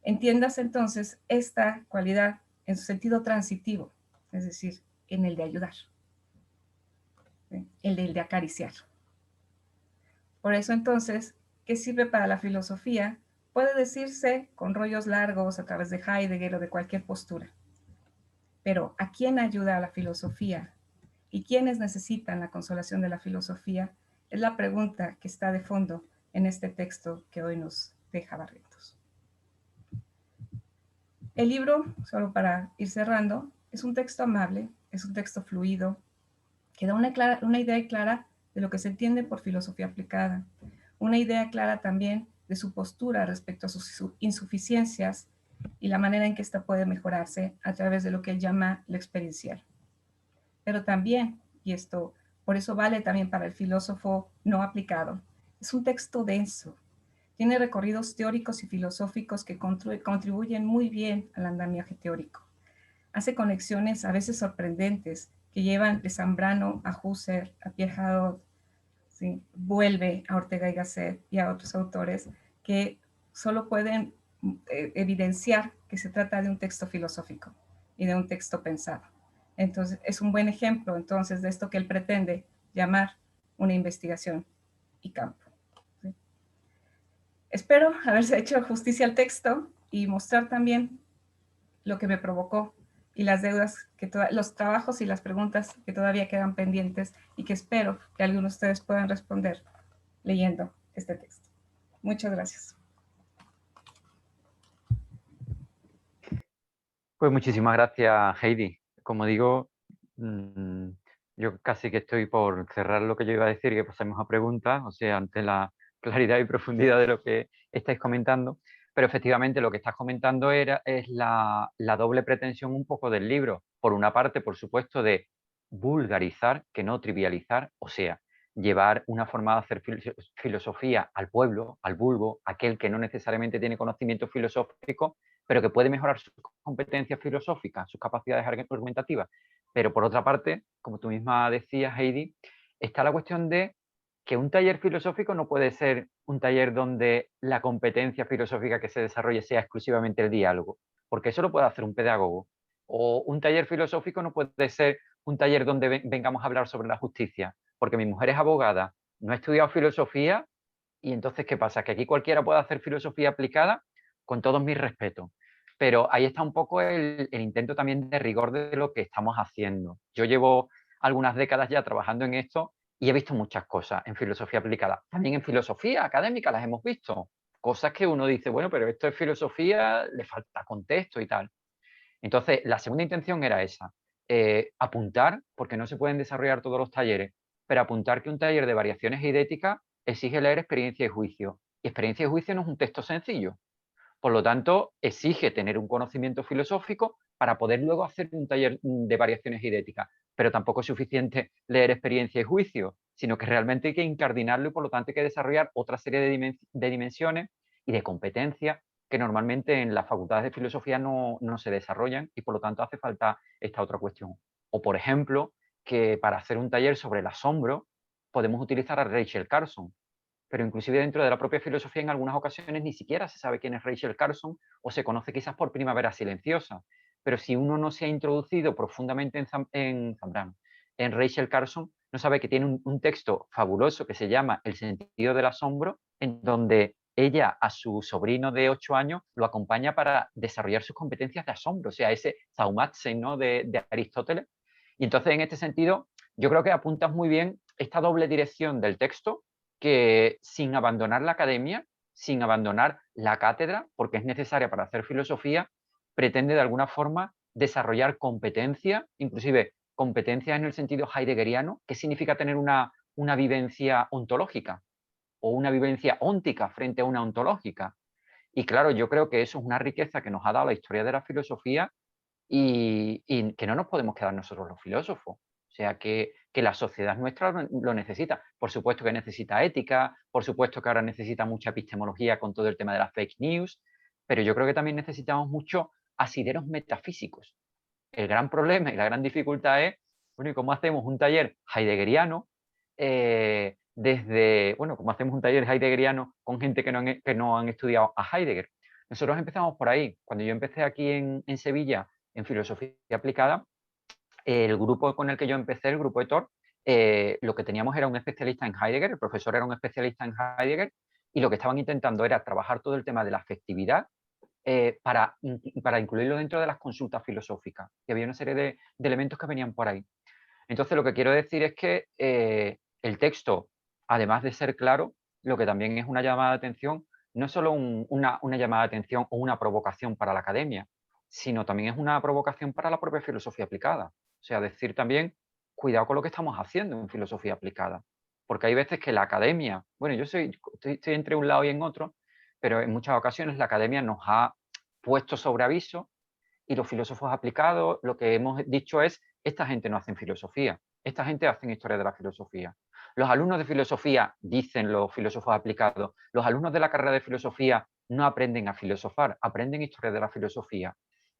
Entiendas entonces esta cualidad en su sentido transitivo, es decir, en el de ayudar, el de acariciar. Por eso entonces, ¿qué sirve para la filosofía? Puede decirse con rollos largos a través de Heidegger o de cualquier postura. Pero ¿a quién ayuda a la filosofía? ¿Y quiénes necesitan la consolación de la filosofía? Es la pregunta que está de fondo en este texto que hoy nos deja Barrientos. El libro, solo para ir cerrando, es un texto amable, es un texto fluido, que da una idea clara de lo que se entiende por filosofía aplicada, una idea clara también de su postura respecto a sus insuficiencias y la manera en que ésta puede mejorarse a través de lo que él llama lo experiencial. Pero también, y esto por eso vale también para el filósofo no aplicado, es un texto denso, tiene recorridos teóricos y filosóficos que contribuyen muy bien al andamiaje teórico. Hace conexiones a veces sorprendentes que llevan de Zambrano a Husserl, a Pierre Hadot, ¿sí? Vuelve a Ortega y Gasset y a otros autores que solo pueden evidenciar que se trata de un texto filosófico. y de un texto pensado. Entonces, es un buen ejemplo, entonces, de esto que él pretende llamar una investigación y campo. ¿Sí? Espero haberse hecho justicia al texto y mostrar también lo que me provocó y las deudas, los trabajos y las preguntas que todavía quedan pendientes y que espero que algunos de ustedes puedan responder leyendo este texto. Muchas gracias. Pues muchísimas gracias, Heidi. Como digo, yo casi que estoy por cerrar lo que yo iba a decir y que pasemos a preguntas, o sea, ante la claridad y profundidad de lo que estáis comentando. Pero efectivamente lo que estás comentando es la doble pretensión un poco del libro. Por una parte, por supuesto, de vulgarizar, que no trivializar, o sea, llevar una forma de hacer filosofía al pueblo, al vulgo, aquel que no necesariamente tiene conocimiento filosófico, pero que puede mejorar sus competencias filosóficas, sus capacidades argumentativas. Pero por otra parte, como tú misma decías, Heidi, está la cuestión de que un taller filosófico no puede ser un taller donde la competencia filosófica que se desarrolle sea exclusivamente el diálogo, porque eso lo puede hacer un pedagogo. O un taller filosófico no puede ser un taller donde vengamos a hablar sobre la justicia, porque mi mujer es abogada, no ha estudiado filosofía, y entonces, ¿qué pasa? Que aquí cualquiera puede hacer filosofía aplicada, con todos mis respetos. Pero ahí está un poco el intento también de rigor de lo que estamos haciendo. Yo llevo algunas décadas ya trabajando en esto y he visto muchas cosas en filosofía aplicada. También en filosofía académica las hemos visto. Cosas que uno dice, bueno, pero esto es filosofía, le falta contexto y tal. Entonces, la segunda intención era esa, apuntar, porque no se pueden desarrollar todos los talleres, pero apuntar que un taller de variaciones eidéticas exige leer experiencia y juicio. Y experiencia y juicio no es un texto sencillo. Por lo tanto, exige tener un conocimiento filosófico para poder luego hacer un taller de variaciones eidéticas. Pero tampoco es suficiente leer experiencia y juicio, sino que realmente hay que incardinarlo y por lo tanto hay que desarrollar otra serie de dimensiones y de competencias que normalmente en las facultades de filosofía no se desarrollan y por lo tanto hace falta esta otra cuestión. O por ejemplo, que para hacer un taller sobre el asombro podemos utilizar a Rachel Carson, pero inclusive dentro de la propia filosofía en algunas ocasiones ni siquiera se sabe quién es Rachel Carson o se conoce quizás por Primavera Silenciosa. Pero si uno no se ha introducido profundamente en Rachel Carson, no sabe que tiene un texto fabuloso que se llama El sentido del asombro, en donde ella a su sobrino de 8 años lo acompaña para desarrollar sus competencias de asombro, o sea, ese zaumatzen, ¿no?, de Aristóteles. Y entonces, en este sentido, yo creo que apuntas muy bien esta doble dirección del texto, que sin abandonar la academia, sin abandonar la cátedra, porque es necesaria para hacer filosofía, pretende de alguna forma desarrollar competencia, inclusive competencias en el sentido heideggeriano, que significa tener una vivencia ontológica o una vivencia óntica frente a una ontológica. Y claro, yo creo que eso es una riqueza que nos ha dado la historia de la filosofía y que no nos podemos quedar nosotros los filósofos. O sea, que la sociedad nuestra lo necesita. Por supuesto que necesita ética, por supuesto que ahora necesita mucha epistemología con todo el tema de las fake news, pero yo creo que también necesitamos mucho asideros metafísicos. El gran problema y la gran dificultad es, bueno, ¿y cómo hacemos un taller heideggeriano cómo hacemos un taller heideggeriano con gente que no han estudiado a Heidegger? Nosotros empezamos por ahí. Cuando yo empecé aquí en Sevilla en filosofía aplicada, el grupo con el que yo empecé, el grupo ETOR, lo que teníamos era un especialista en Heidegger, el profesor era un especialista en Heidegger, y lo que estaban intentando era trabajar todo el tema de la afectividad para incluirlo dentro de las consultas filosóficas. Y había una serie de elementos que venían por ahí. Entonces, lo que quiero decir es que el texto, además de ser claro, lo que también es una llamada de atención, no es solo una llamada de atención o una provocación para la academia, sino también es una provocación para la propia filosofía aplicada. O sea, decir también, cuidado con lo que estamos haciendo en filosofía aplicada. Porque hay veces que la academia, bueno, yo estoy entre un lado y en otro, pero en muchas ocasiones la academia nos ha puesto sobre aviso y los filósofos aplicados lo que hemos dicho es, esta gente no hace filosofía, esta gente hace historia de la filosofía. Los alumnos de filosofía, dicen los filósofos aplicados, los alumnos de la carrera de filosofía no aprenden a filosofar, aprenden historia de la filosofía.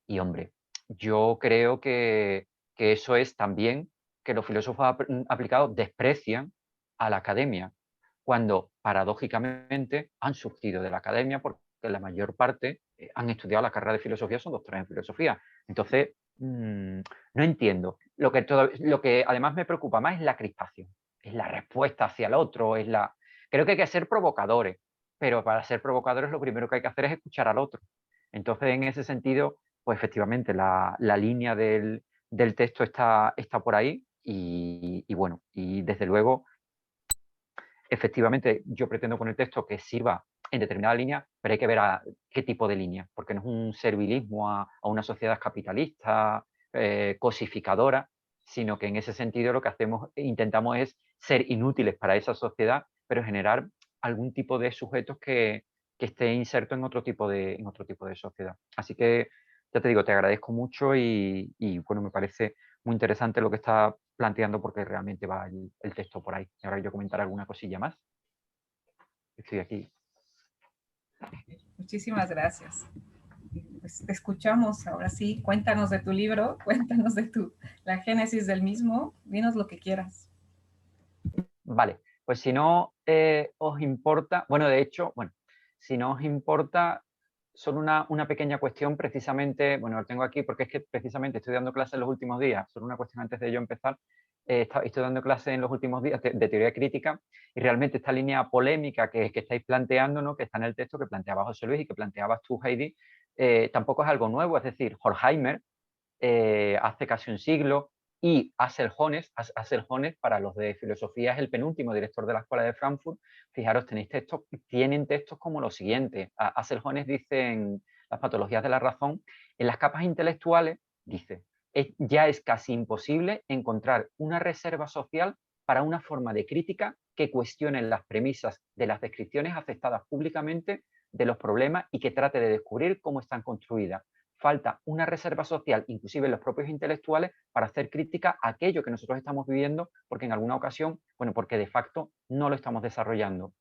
Y hombre, yo creo que eso es también que los filósofos aplicados desprecian a la academia, cuando paradójicamente han surgido de la academia porque la mayor parte han estudiado la carrera de filosofía, son doctores en filosofía. Entonces, no entiendo. Lo que además me preocupa más es la crispación, es la respuesta hacia el otro, creo que hay que ser provocadores, pero para ser provocadores lo primero que hay que hacer es escuchar al otro. Entonces, en ese sentido, pues efectivamente la línea del texto está por ahí y bueno, y desde luego, efectivamente, yo pretendo con el texto que sirva en determinada línea, pero hay que ver a qué tipo de línea, porque no es un servilismo a una sociedad capitalista, cosificadora, sino que en ese sentido lo que intentamos es ser inútiles para esa sociedad, pero generar algún tipo de sujetos que esté inserto en otro tipo de sociedad. Así que, ya te digo, te agradezco mucho y bueno, me parece muy interesante lo que está planteando porque realmente va el texto por ahí. Y ahora yo comentaré alguna cosilla más. Estoy aquí. Muchísimas gracias. Pues te escuchamos, ahora sí, cuéntanos de tu libro, cuéntanos de la génesis del mismo, dinos lo que quieras. Vale, pues si no os importa, bueno, de hecho, si no os importa, solo una pequeña cuestión precisamente, bueno, lo tengo aquí porque es que precisamente estoy dando clases en los últimos días, solo una cuestión antes de yo empezar, estoy dando clases en los últimos días de teoría crítica y realmente esta línea polémica que estáis planteando, ¿no? Que está en el texto que planteaba José Luis y que planteabas tú, Heidi, tampoco es algo nuevo, es decir, Horkheimer hace casi un siglo y Axel Honneth, para los de filosofía es el penúltimo director de la Escuela de Frankfurt. Fijaros, tienen textos como lo siguiente. Axel Honneth dice en Las patologías de la razón, en las capas intelectuales, dice, ya es casi imposible encontrar una reserva social para una forma de crítica que cuestione las premisas de las descripciones aceptadas públicamente de los problemas y que trate de descubrir cómo están construidas. Falta una reserva social, inclusive en los propios intelectuales, para hacer crítica a aquello que nosotros estamos viviendo, porque en alguna ocasión, porque de facto no lo estamos desarrollando.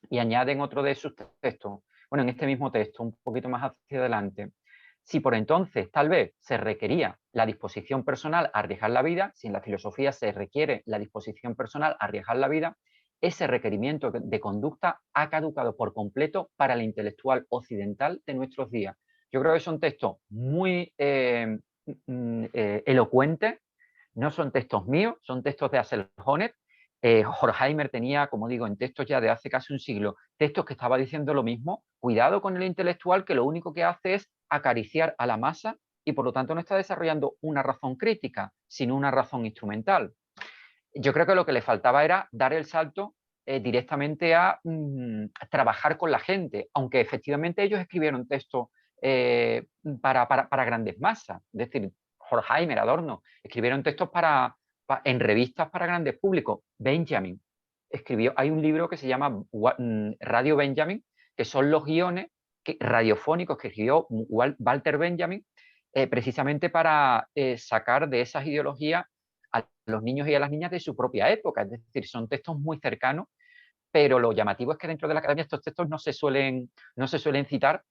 Y añaden otro de sus textos, en este mismo texto, un poquito más hacia adelante. Si por entonces tal vez se requería la disposición personal a arriesgar la vida, si en la filosofía se requiere la disposición personal a arriesgar la vida, ese requerimiento de conducta ha caducado por completo para el intelectual occidental de nuestros días. Yo creo que son textos muy elocuentes, no son textos míos, son textos de Axel Honneth. Horkheimer tenía, como digo, en textos ya de hace casi un siglo, textos que estaba diciendo lo mismo. Cuidado con el intelectual que lo único que hace es acariciar a la masa y por lo tanto no está desarrollando una razón crítica, sino una razón instrumental. Yo creo que lo que le faltaba era dar el salto directamente a trabajar con la gente, aunque efectivamente ellos escribieron textos para grandes masas. Es decir, Horkheimer, Adorno, escribieron textos en revistas para grandes públicos. Benjamin escribió, hay un libro que se llama Radio Benjamin, que son los guiones radiofónicos que escribió Walter Benjamin, precisamente para sacar de esas ideologías a los niños y a las niñas de su propia época. Es decir, son textos muy cercanos, pero lo llamativo es que dentro de la academia estos textos no se suelen citar,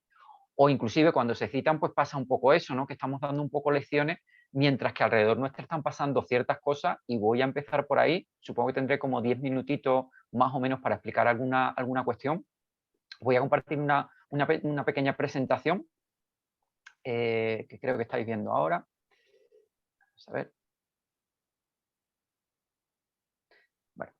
o inclusive cuando se citan pues pasa un poco eso, ¿no? Que estamos dando un poco lecciones mientras que alrededor nuestro están pasando ciertas cosas y voy a empezar por ahí. Supongo que tendré como 10 minutitos más o menos para explicar alguna cuestión. Voy a compartir una pequeña presentación que creo que estáis viendo ahora. Vamos a ver. Bueno.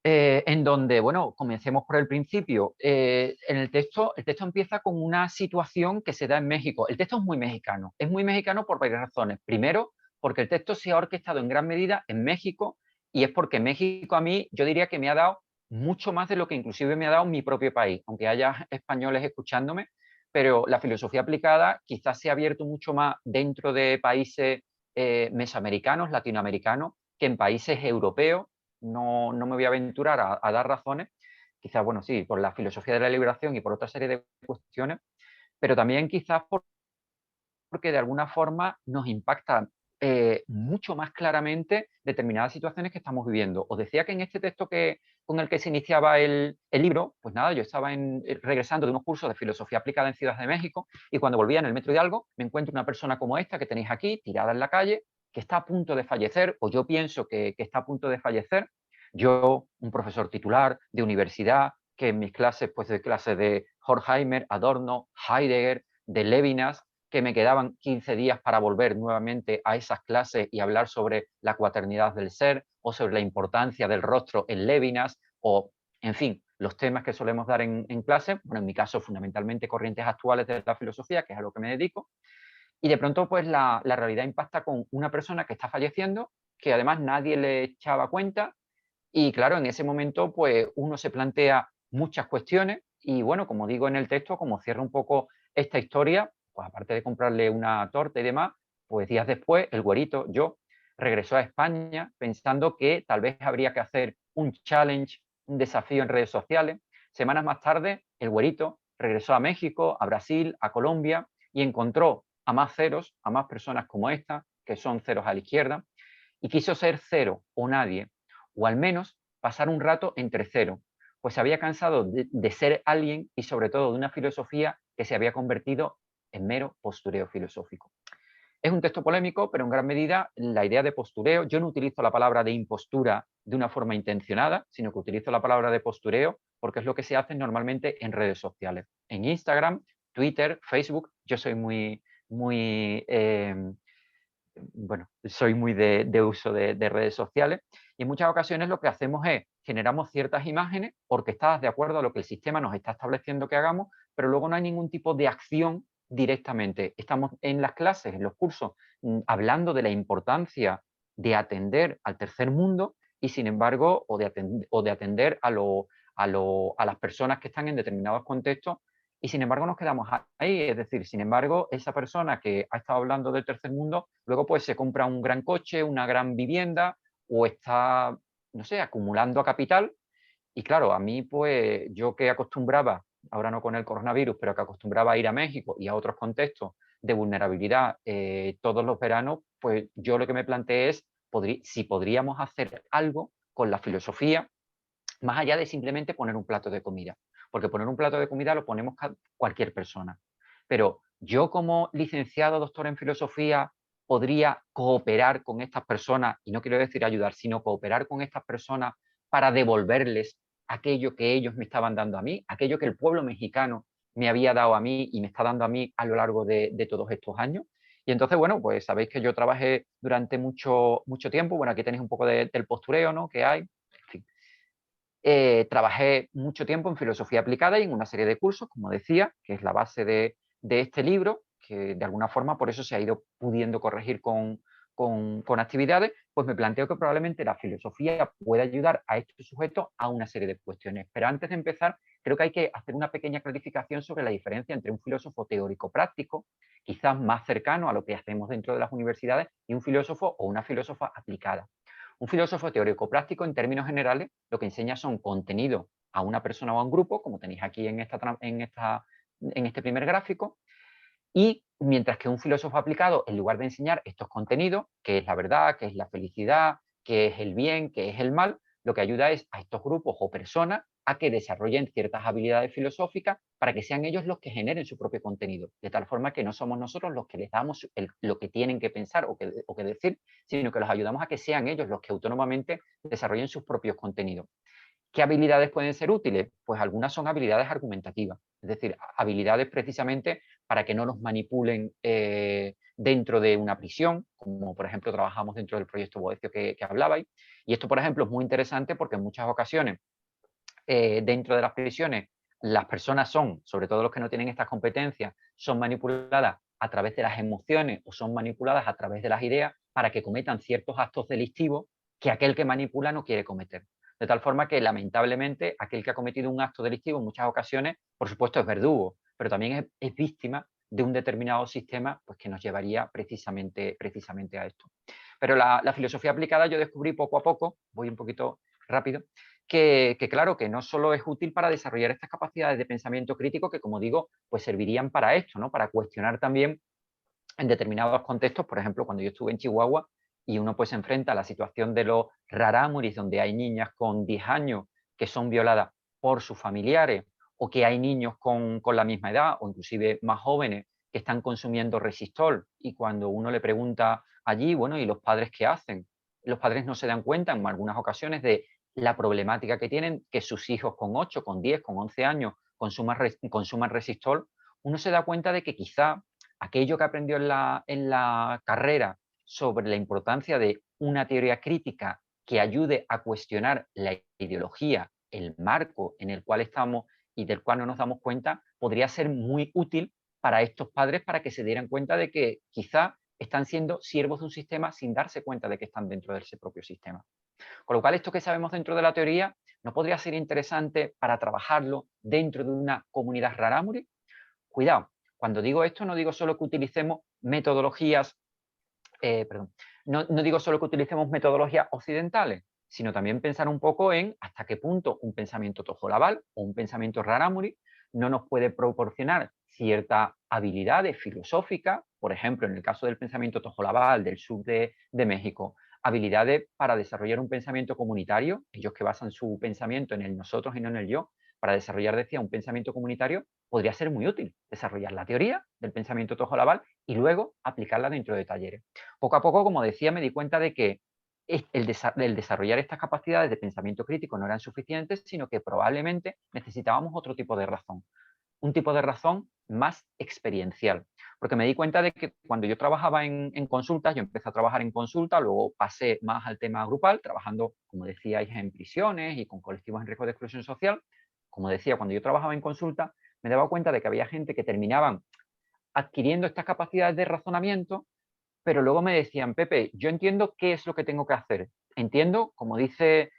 En donde, comencemos por el principio. En el texto empieza con una situación que se da en México. El texto es muy mexicano por varias razones. Primero, porque el texto se ha orquestado en gran medida en México y es porque México a mí, yo diría que me ha dado mucho más de lo que inclusive me ha dado mi propio país, aunque haya españoles escuchándome, pero la filosofía aplicada quizás se ha abierto mucho más dentro de países mesoamericanos, latinoamericanos, que en países europeos. No me voy a aventurar a dar razones, quizás, sí, por la filosofía de la liberación y por otra serie de cuestiones, pero también quizás porque de alguna forma nos impacta mucho más claramente determinadas situaciones que estamos viviendo. Os decía que en este texto con el que se iniciaba el libro, pues nada, yo estaba regresando de unos cursos de filosofía aplicada en Ciudad de México y cuando volvía en el metro de Hidalgo me encuentro una persona como esta que tenéis aquí, tirada en la calle, que está a punto de fallecer, o yo pienso que está a punto de fallecer. Yo, un profesor titular de universidad, que en mis clases, pues de clases de Horkheimer, Adorno, Heidegger, de Levinas, que me quedaban 15 días para volver nuevamente a esas clases y hablar sobre la cuaternidad del ser o sobre la importancia del rostro en Lévinas o, en fin, los temas que solemos dar en clase, bueno, en mi caso fundamentalmente corrientes actuales de la filosofía, que es a lo que me dedico, y de pronto pues la realidad impacta con una persona que está falleciendo, que además nadie le echaba cuenta, y claro, en ese momento pues uno se plantea muchas cuestiones y bueno, como digo en el texto, como cierra un poco esta historia, pues aparte de comprarle una torta y demás, pues días después el güerito, yo, regresó a España pensando que tal vez habría que hacer un challenge, un desafío en redes sociales. Semanas más tarde, el güerito regresó a México, a Brasil, a Colombia y encontró a más ceros, a más personas como esta, que son ceros a la izquierda, y quiso ser cero o nadie, o al menos pasar un rato entre cero, pues se había cansado de ser alguien y sobre todo de una filosofía que se había convertido en mero postureo filosófico. Es un texto polémico, pero en gran medida la idea de postureo, yo no utilizo la palabra de impostura de una forma intencionada, sino que utilizo la palabra de postureo porque es lo que se hace normalmente en redes sociales. En Instagram, Twitter, Facebook, yo soy muy bueno, soy muy de uso de redes sociales y en muchas ocasiones lo que hacemos es generamos ciertas imágenes orquestadas de acuerdo a lo que el sistema nos está estableciendo que hagamos, pero luego no hay ningún tipo de acción directamente. Estamos en las clases, en los cursos, hablando de la importancia de atender al tercer mundo y sin embargo, o de atender a las personas que están en determinados contextos y sin embargo nos quedamos ahí, es decir, sin embargo, esa persona que ha estado hablando del tercer mundo, luego pues se compra un gran coche, una gran vivienda o está, no sé, acumulando a capital. Y claro, a mí pues yo que acostumbraba, ahora no con el coronavirus, pero que acostumbraba a ir a México y a otros contextos de vulnerabilidad todos los veranos, pues yo lo que me planteé es si podríamos hacer algo con la filosofía más allá de simplemente poner un plato de comida, porque poner un plato de comida lo ponemos cualquier persona. Pero yo como licenciado, doctor en filosofía, podría cooperar con estas personas, y no quiero decir ayudar, sino cooperar con estas personas para devolverles aquello que ellos me estaban dando a mí, aquello que el pueblo mexicano me había dado a mí y me está dando a mí a lo largo de todos estos años. Y entonces, bueno, pues sabéis que yo trabajé durante mucho tiempo, bueno, aquí tenéis un poco del postureo, ¿no?, que hay, en fin. Trabajé mucho tiempo en filosofía aplicada y en una serie de cursos, como decía, que es la base de este libro, que de alguna forma por eso se ha ido pudiendo corregir con actividades, pues me planteo que probablemente la filosofía puede ayudar a estos sujetos a una serie de cuestiones. Pero antes de empezar, creo que hay que hacer una pequeña clarificación sobre la diferencia entre un filósofo teórico práctico, quizás más cercano a lo que hacemos dentro de las universidades, y un filósofo o una filósofa aplicada. Un filósofo teórico práctico, en términos generales, lo que enseña son contenidos a una persona o a un grupo, como tenéis aquí en este primer gráfico, y mientras que un filósofo aplicado, en lugar de enseñar estos contenidos, que es la verdad, que es la felicidad, que es el bien, que es el mal, lo que ayuda es a estos grupos o personas a que desarrollen ciertas habilidades filosóficas para que sean ellos los que generen su propio contenido, de tal forma que no somos nosotros los que les damos lo que tienen que pensar o que decir, sino que los ayudamos a que sean ellos los que autónomamente desarrollen sus propios contenidos. ¿Qué habilidades pueden ser útiles? Pues algunas son habilidades argumentativas, es decir, habilidades precisamente para que no nos manipulen dentro de una prisión, como por ejemplo trabajamos dentro del proyecto Boecio que hablabais. Y esto, por ejemplo, es muy interesante porque en muchas ocasiones dentro de las prisiones las personas son, sobre todo los que no tienen estas competencias, son manipuladas a través de las emociones o son manipuladas a través de las ideas para que cometan ciertos actos delictivos que aquel que manipula no quiere cometer. De tal forma que, lamentablemente, aquel que ha cometido un acto delictivo en muchas ocasiones, por supuesto, es verdugo, pero también es víctima de un determinado sistema pues, que nos llevaría precisamente a esto. Pero la filosofía aplicada yo descubrí poco a poco, voy un poquito rápido, que claro, que no solo es útil para desarrollar estas capacidades de pensamiento crítico que, como digo, pues servirían para esto, ¿no?, para cuestionar también en determinados contextos, por ejemplo, cuando yo estuve en Chihuahua y uno pues se enfrenta a la situación de los rarámuris, donde hay niñas con 10 años que son violadas por sus familiares, o que hay niños con la misma edad, o inclusive más jóvenes, que están consumiendo resistol, y cuando uno le pregunta allí, bueno, ¿y los padres qué hacen? Los padres no se dan cuenta en algunas ocasiones de la problemática que tienen, que sus hijos con 8, con 10, con 11 años consuman resistol. Uno se da cuenta de que quizá aquello que aprendió en la carrera sobre la importancia de una teoría crítica que ayude a cuestionar la ideología, el marco en el cual estamos y del cual no nos damos cuenta, podría ser muy útil para estos padres para que se dieran cuenta de que quizá están siendo siervos de un sistema sin darse cuenta de que están dentro de ese propio sistema. Con lo cual, esto que sabemos dentro de la teoría no podría ser interesante para trabajarlo dentro de una comunidad rarámuri. Cuidado, cuando digo esto no digo solo que utilicemos metodologías, no digo solo que utilicemos metodologías occidentales, sino también pensar un poco en hasta qué punto un pensamiento tojolabal o un pensamiento rarámuri no nos puede proporcionar ciertas habilidades filosóficas, por ejemplo, en el caso del pensamiento tojolabal del sur de México, habilidades para desarrollar un pensamiento comunitario, ellos que basan su pensamiento en el nosotros y no en el yo, para desarrollar, decía, un pensamiento comunitario, podría ser muy útil desarrollar la teoría del pensamiento tojolabal y luego aplicarla dentro de talleres. Poco a poco, como decía, me di cuenta de que el desarrollar estas capacidades de pensamiento crítico no eran suficientes, sino que probablemente necesitábamos otro tipo de razón. Un tipo de razón más experiencial. Porque me di cuenta de que cuando yo trabajaba en consultas, yo empecé a trabajar en consulta, luego pasé más al tema grupal, trabajando, como decíais, en prisiones y con colectivos en riesgo de exclusión social. Como decía, cuando yo trabajaba en consulta, me daba cuenta de que había gente que terminaban adquiriendo estas capacidades de razonamiento, pero luego me decían, Pepe, yo entiendo qué es lo que tengo que hacer. Entiendo, como dice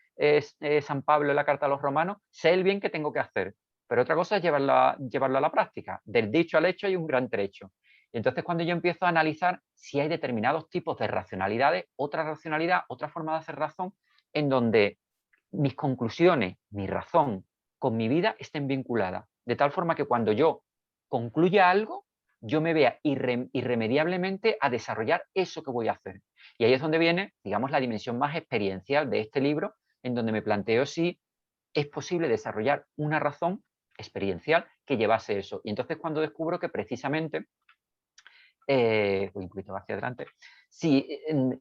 San Pablo en la carta a los romanos, sé el bien que tengo que hacer. Pero otra cosa es llevarlo a la práctica. Del dicho al hecho hay un gran trecho. Y entonces cuando yo empiezo a analizar si hay determinados tipos de racionalidades, otra racionalidad, otra forma de hacer razón, en donde mis conclusiones, mi razón con mi vida estén vinculadas. De tal forma que cuando yo concluya algo, yo me vea irremediablemente a desarrollar eso que voy a hacer. Y ahí es donde viene, digamos, la dimensión más experiencial de este libro, en donde me planteo si es posible desarrollar una razón experiencial que llevase eso. Y entonces cuando descubro que precisamente, voy un poquito hacia adelante, sí,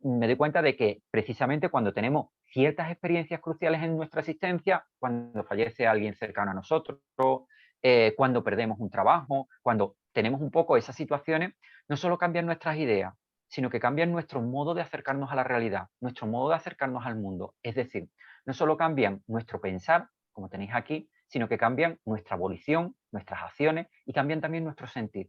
me doy cuenta de que precisamente cuando tenemos ciertas experiencias cruciales en nuestra existencia, cuando fallece alguien cercano a nosotros, cuando perdemos un trabajo, cuando tenemos un poco esas situaciones, no solo cambian nuestras ideas, sino que cambian nuestro modo de acercarnos a la realidad, nuestro modo de acercarnos al mundo. Es decir, no solo cambian nuestro pensar, como tenéis aquí, sino que cambian nuestra volición, nuestras acciones y cambian también nuestro sentir.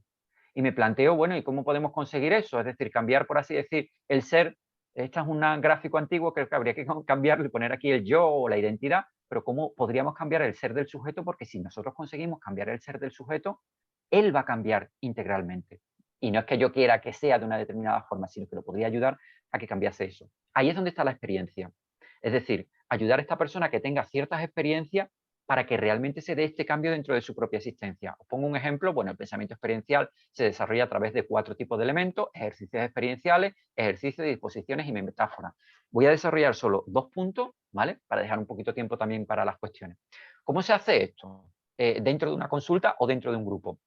Y me planteo, bueno, ¿y cómo podemos conseguir eso? Es decir, cambiar, por así decir, el ser. Este es un gráfico antiguo que habría que cambiarlo y poner aquí el yo o la identidad, pero ¿cómo podríamos cambiar el ser del sujeto? Porque si nosotros conseguimos cambiar el ser del sujeto, él va a cambiar integralmente. Y no es que yo quiera que sea de una determinada forma, sino que lo podría ayudar a que cambiase eso. Ahí es donde está la experiencia. Es decir, ayudar a esta persona que tenga ciertas experiencias para que realmente se dé este cambio dentro de su propia existencia. Os pongo un ejemplo, bueno, el pensamiento experiencial se desarrolla a través de 4 tipos de elementos: ejercicios experienciales, ejercicios, disposiciones y metáforas. Voy a desarrollar solo 2 puntos, ¿vale? Para dejar un poquito de tiempo también para las cuestiones. ¿Cómo se hace esto? Dentro de una consulta o dentro de un grupo.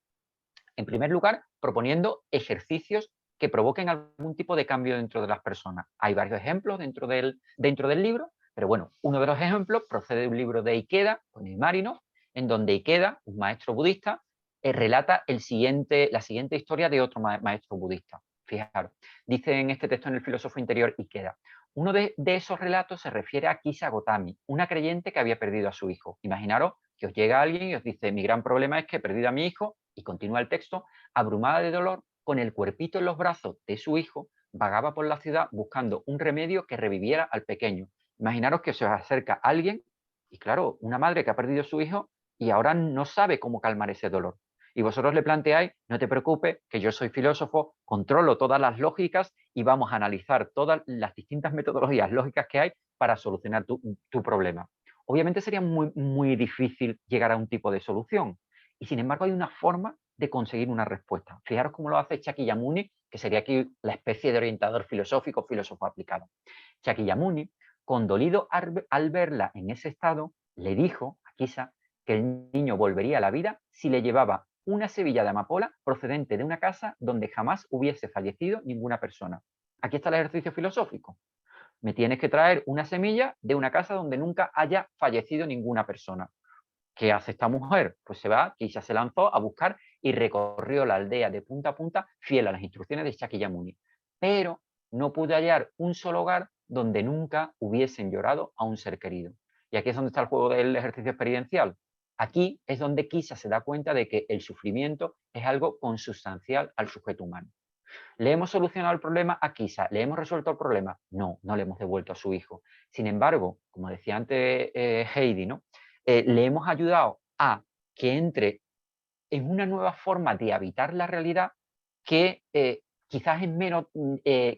En primer lugar, proponiendo ejercicios que provoquen algún tipo de cambio dentro de las personas. Hay varios ejemplos dentro del libro, pero bueno, uno de los ejemplos procede de un libro de Ikeda, con el Marino, en donde Ikeda, un maestro budista, relata la siguiente historia de otro maestro budista. Fijaros, dice en este texto en el filósofo interior Ikeda, uno de esos relatos se refiere a Kisa Gotami, una creyente que había perdido a su hijo. Imaginaros que os llega alguien y os dice, mi gran problema es que he perdido a mi hijo, y continúa el texto, abrumada de dolor, con el cuerpito en los brazos de su hijo, vagaba por la ciudad buscando un remedio que reviviera al pequeño. Imaginaros que se os acerca alguien y claro, una madre que ha perdido a su hijo y ahora no sabe cómo calmar ese dolor. Y vosotros le planteáis, no te preocupes, que yo soy filósofo, controlo todas las lógicas y vamos a analizar todas las distintas metodologías lógicas que hay para solucionar tu problema. Obviamente sería muy, muy difícil llegar a un tipo de solución. Y sin embargo hay una forma de conseguir una respuesta. Fijaros cómo lo hace Shakyamuni, que sería aquí la especie de orientador filosófico, filósofo aplicado. Shakyamuni, condolido al verla en ese estado, le dijo a Kisa que el niño volvería a la vida si le llevaba una semilla de amapola procedente de una casa donde jamás hubiese fallecido ninguna persona. Aquí está el ejercicio filosófico. Me tienes que traer una semilla de una casa donde nunca haya fallecido ninguna persona. ¿Qué hace esta mujer? Pues se va, quizás se lanzó a buscar y recorrió la aldea de punta a punta, fiel a las instrucciones de Shakyamuni. Pero no pudo hallar un solo hogar donde nunca hubiesen llorado a un ser querido. Y aquí es donde está el juego del ejercicio experiencial. Aquí es donde Kisa se da cuenta de que el sufrimiento es algo consustancial al sujeto humano. ¿Le hemos solucionado el problema a Kisa? ¿Le hemos resuelto el problema? No, no le hemos devuelto a su hijo. Sin embargo, como decía antes Heidi, ¿no? Le hemos ayudado a que entre en una nueva forma de habitar la realidad que quizás es menos,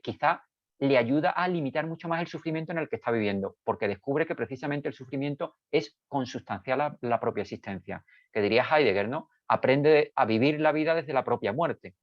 quizás le ayuda a limitar mucho más el sufrimiento en el que está viviendo, porque descubre que precisamente el sufrimiento es consustancial a la propia existencia. Que diría Heidegger, ¿no? Aprende a vivir la vida desde la propia muerte.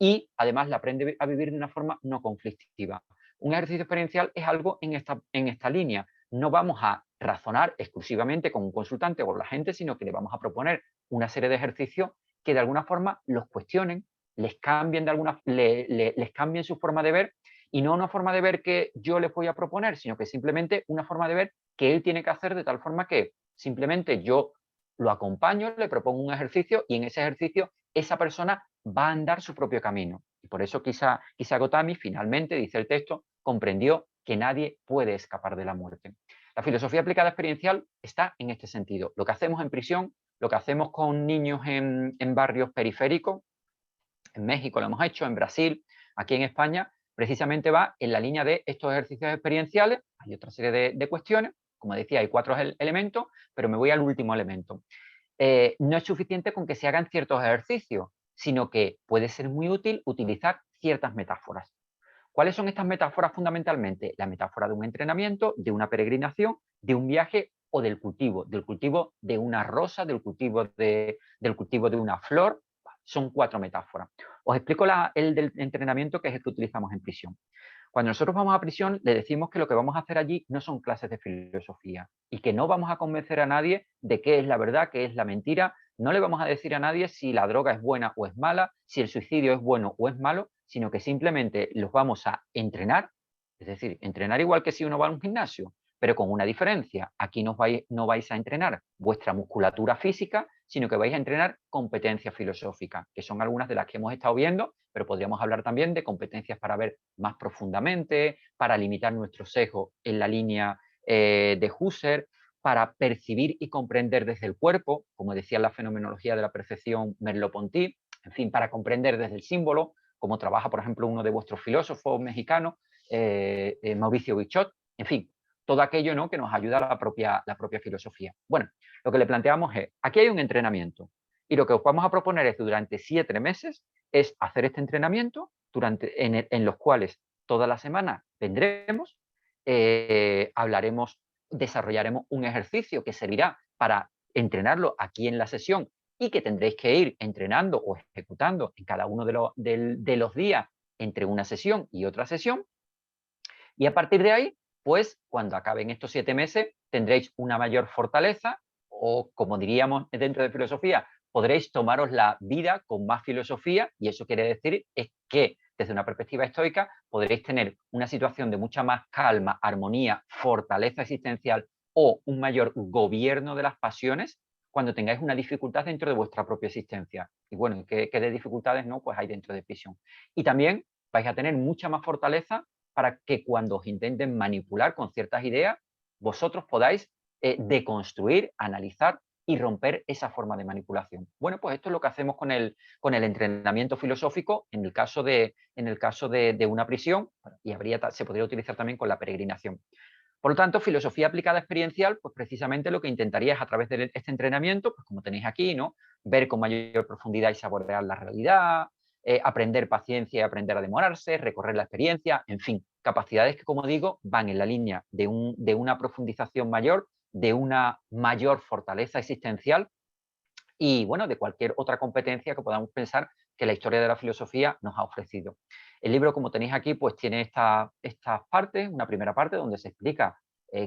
Y además la aprende a vivir de una forma no conflictiva. Un ejercicio experiencial es algo en esta línea. No vamos a razonar exclusivamente con un consultante o con la gente, sino que le vamos a proponer una serie de ejercicios que de alguna forma los cuestionen, les cambien, les cambien su forma de ver, y no una forma de ver que yo les voy a proponer, sino que simplemente una forma de ver que él tiene que hacer, de tal forma que simplemente yo lo acompaño, le propongo un ejercicio y en ese ejercicio esa persona va a andar su propio camino. Y por eso Kisa Gotami finalmente, dice el texto, comprendió que nadie puede escapar de la muerte. La filosofía aplicada experiencial está en este sentido. Lo que hacemos en prisión, lo que hacemos con niños en barrios periféricos, en México lo hemos hecho, en Brasil, aquí en España, precisamente va en la línea de estos ejercicios experienciales. Hay otra serie de cuestiones, como decía, hay 4 elementos, pero me voy al último elemento. No es suficiente con que se hagan ciertos ejercicios, sino que puede ser muy útil utilizar ciertas metáforas. ¿Cuáles son estas metáforas fundamentalmente? La metáfora de un entrenamiento, de una peregrinación, de un viaje o del cultivo de una rosa, del cultivo de una flor. Son 4 metáforas. Os explico el del entrenamiento, que es el que utilizamos en prisión. Cuando nosotros vamos a prisión, le decimos que lo que vamos a hacer allí no son clases de filosofía y que no vamos a convencer a nadie de qué es la verdad, qué es la mentira. No le vamos a decir a nadie si la droga es buena o es mala, si el suicidio es bueno o es malo, sino que simplemente los vamos a entrenar, es decir, entrenar igual que si uno va a un gimnasio, pero con una diferencia. Aquí no vais a entrenar vuestra musculatura física, sino que vais a entrenar competencias filosóficas, que son algunas de las que hemos estado viendo, pero podríamos hablar también de competencias para ver más profundamente, para limitar nuestro sesgo en la línea de Husserl, para percibir y comprender desde el cuerpo, como decía la fenomenología de la percepción Merleau-Ponty, en fin, para comprender desde el símbolo, como trabaja, por ejemplo, uno de vuestros filósofos mexicanos, Mauricio Bichot, en fin, todo aquello, ¿no?, que nos ayuda a la propia filosofía. Bueno, lo que le planteamos es, aquí hay un entrenamiento, y lo que os vamos a proponer es, durante 7 meses, es hacer este entrenamiento, en los cuales toda la semana vendremos, hablaremos, desarrollaremos un ejercicio que servirá para entrenarlo aquí en la sesión y que tendréis que ir entrenando o ejecutando en cada uno de los días entre una sesión y otra sesión. Y a partir de ahí, pues cuando acaben estos 7 meses, tendréis una mayor fortaleza, o como diríamos dentro de filosofía, podréis tomaros la vida con más filosofía, y eso quiere decir es que desde una perspectiva estoica podréis tener una situación de mucha más calma, armonía, fortaleza existencial o un mayor gobierno de las pasiones cuando tengáis una dificultad dentro de vuestra propia existencia. Y bueno, ¿qué de dificultades no? Pues hay dentro de prisión. Y también vais a tener mucha más fortaleza para que cuando os intenten manipular con ciertas ideas, vosotros podáis deconstruir, analizar y romper esa forma de manipulación. Bueno, pues esto es lo que hacemos con el entrenamiento filosófico en el caso de una prisión, y se podría utilizar también con la peregrinación. Por lo tanto, filosofía aplicada experiencial, pues precisamente lo que intentaría es, a través de este entrenamiento, pues como tenéis aquí, ¿no?, ver con mayor profundidad y saborear la realidad, aprender paciencia y aprender a demorarse, recorrer la experiencia, en fin, capacidades que, como digo, van en la línea de una profundización mayor, de una mayor fortaleza existencial y, bueno, de cualquier otra competencia que podamos pensar que la historia de la filosofía nos ha ofrecido. El libro, como tenéis aquí, pues tiene estas partes, una primera parte donde se explica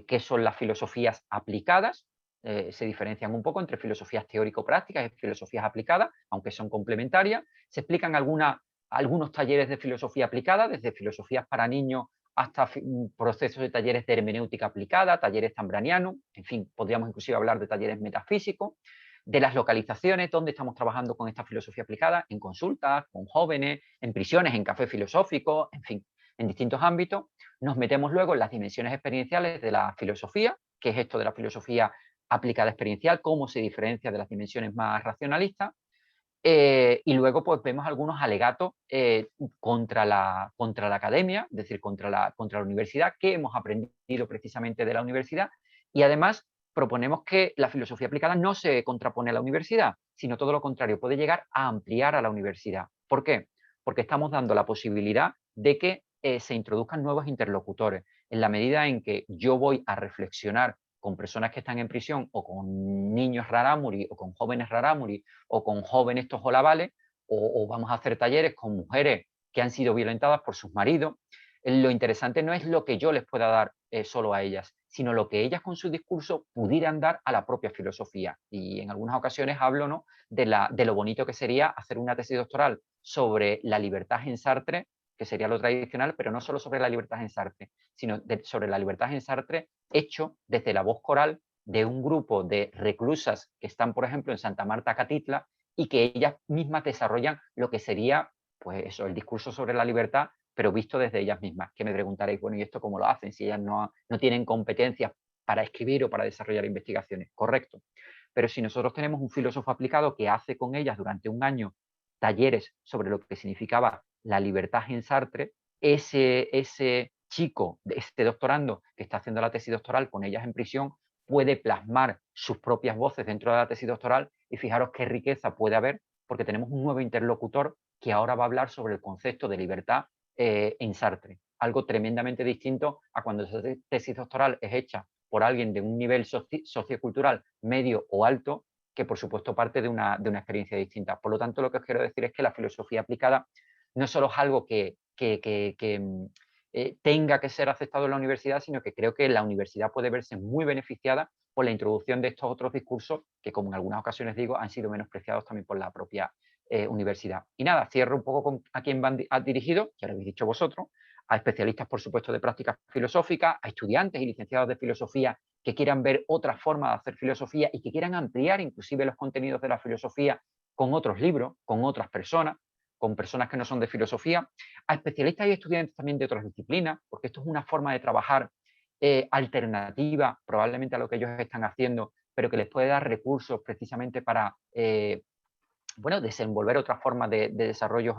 qué son las filosofías aplicadas. Se diferencian un poco entre filosofías teórico-prácticas y filosofías aplicadas, aunque son complementarias. Se explican algunos talleres de filosofía aplicada, desde filosofías para niños hasta procesos de talleres de hermenéutica aplicada, talleres zambranianos, en fin, podríamos inclusive hablar de talleres metafísicos. de las localizaciones donde estamos trabajando con esta filosofía aplicada, en consultas, con jóvenes, en prisiones, en cafés filosóficos, en fin, en distintos ámbitos. Nos metemos luego en las dimensiones experienciales de la filosofía, que es esto de la filosofía aplicada experiencial, cómo se diferencia de las dimensiones más racionalistas. Y luego pues vemos algunos alegatos contra la academia, es decir, contra la universidad, que hemos aprendido precisamente de la universidad, y además proponemos que la filosofía aplicada no se contrapone a la universidad, sino todo lo contrario, puede llegar a ampliar a la universidad. ¿Por qué? Porque estamos dando la posibilidad de que se introduzcan nuevos interlocutores. En la medida en que yo voy a reflexionar con personas que están en prisión, o con niños rarámuri, o con jóvenes rarámuri, o con jóvenes tojolabales, o vamos a hacer talleres con mujeres que han sido violentadas por sus maridos. Lo interesante no es lo que yo les pueda dar solo a ellas, sino lo que ellas con su discurso pudieran dar a la propia filosofía. Y en algunas ocasiones hablo, ¿no?, de lo bonito que sería hacer una tesis doctoral sobre la libertad en Sartre, que sería lo tradicional, pero no solo sobre la libertad en Sartre, sino sobre la libertad en Sartre hecho desde la voz coral de un grupo de reclusas que están, por ejemplo, en Santa Marta, Catitla, y que ellas mismas desarrollan lo que sería, pues eso, el discurso sobre la libertad, pero visto desde ellas mismas. Que me preguntaréis, bueno, ¿y esto cómo lo hacen? Si ellas no tienen competencias para escribir o para desarrollar investigaciones. Correcto. Pero si nosotros tenemos un filósofo aplicado que hace con ellas durante un año talleres sobre lo que significaba la libertad en Sartre, ese chico, este doctorando que está haciendo la tesis doctoral con ellas en prisión, puede plasmar sus propias voces dentro de la tesis doctoral, y fijaros qué riqueza puede haber, porque tenemos un nuevo interlocutor que ahora va a hablar sobre el concepto de libertad en Sartre. Algo tremendamente distinto a cuando esa tesis doctoral es hecha por alguien de un nivel sociocultural medio o alto, que por supuesto parte de una experiencia distinta. Por lo tanto, lo que os quiero decir es que la filosofía aplicada no solo es algo que tenga que ser aceptado en la universidad, sino que creo que la universidad puede verse muy beneficiada por la introducción de estos otros discursos que, como en algunas ocasiones digo, han sido menospreciados también por la propia universidad. Y nada, cierro un poco con a quién van dirigidos, ya lo habéis dicho vosotros, a especialistas, por supuesto, de prácticas filosóficas, a estudiantes y licenciados de filosofía que quieran ver otra forma de hacer filosofía y que quieran ampliar inclusive los contenidos de la filosofía con otros libros, con otras personas, con personas que no son de filosofía, a especialistas y estudiantes también de otras disciplinas, porque esto es una forma de trabajar alternativa probablemente a lo que ellos están haciendo, pero que les puede dar recursos precisamente para bueno, desenvolver otras formas de desarrollos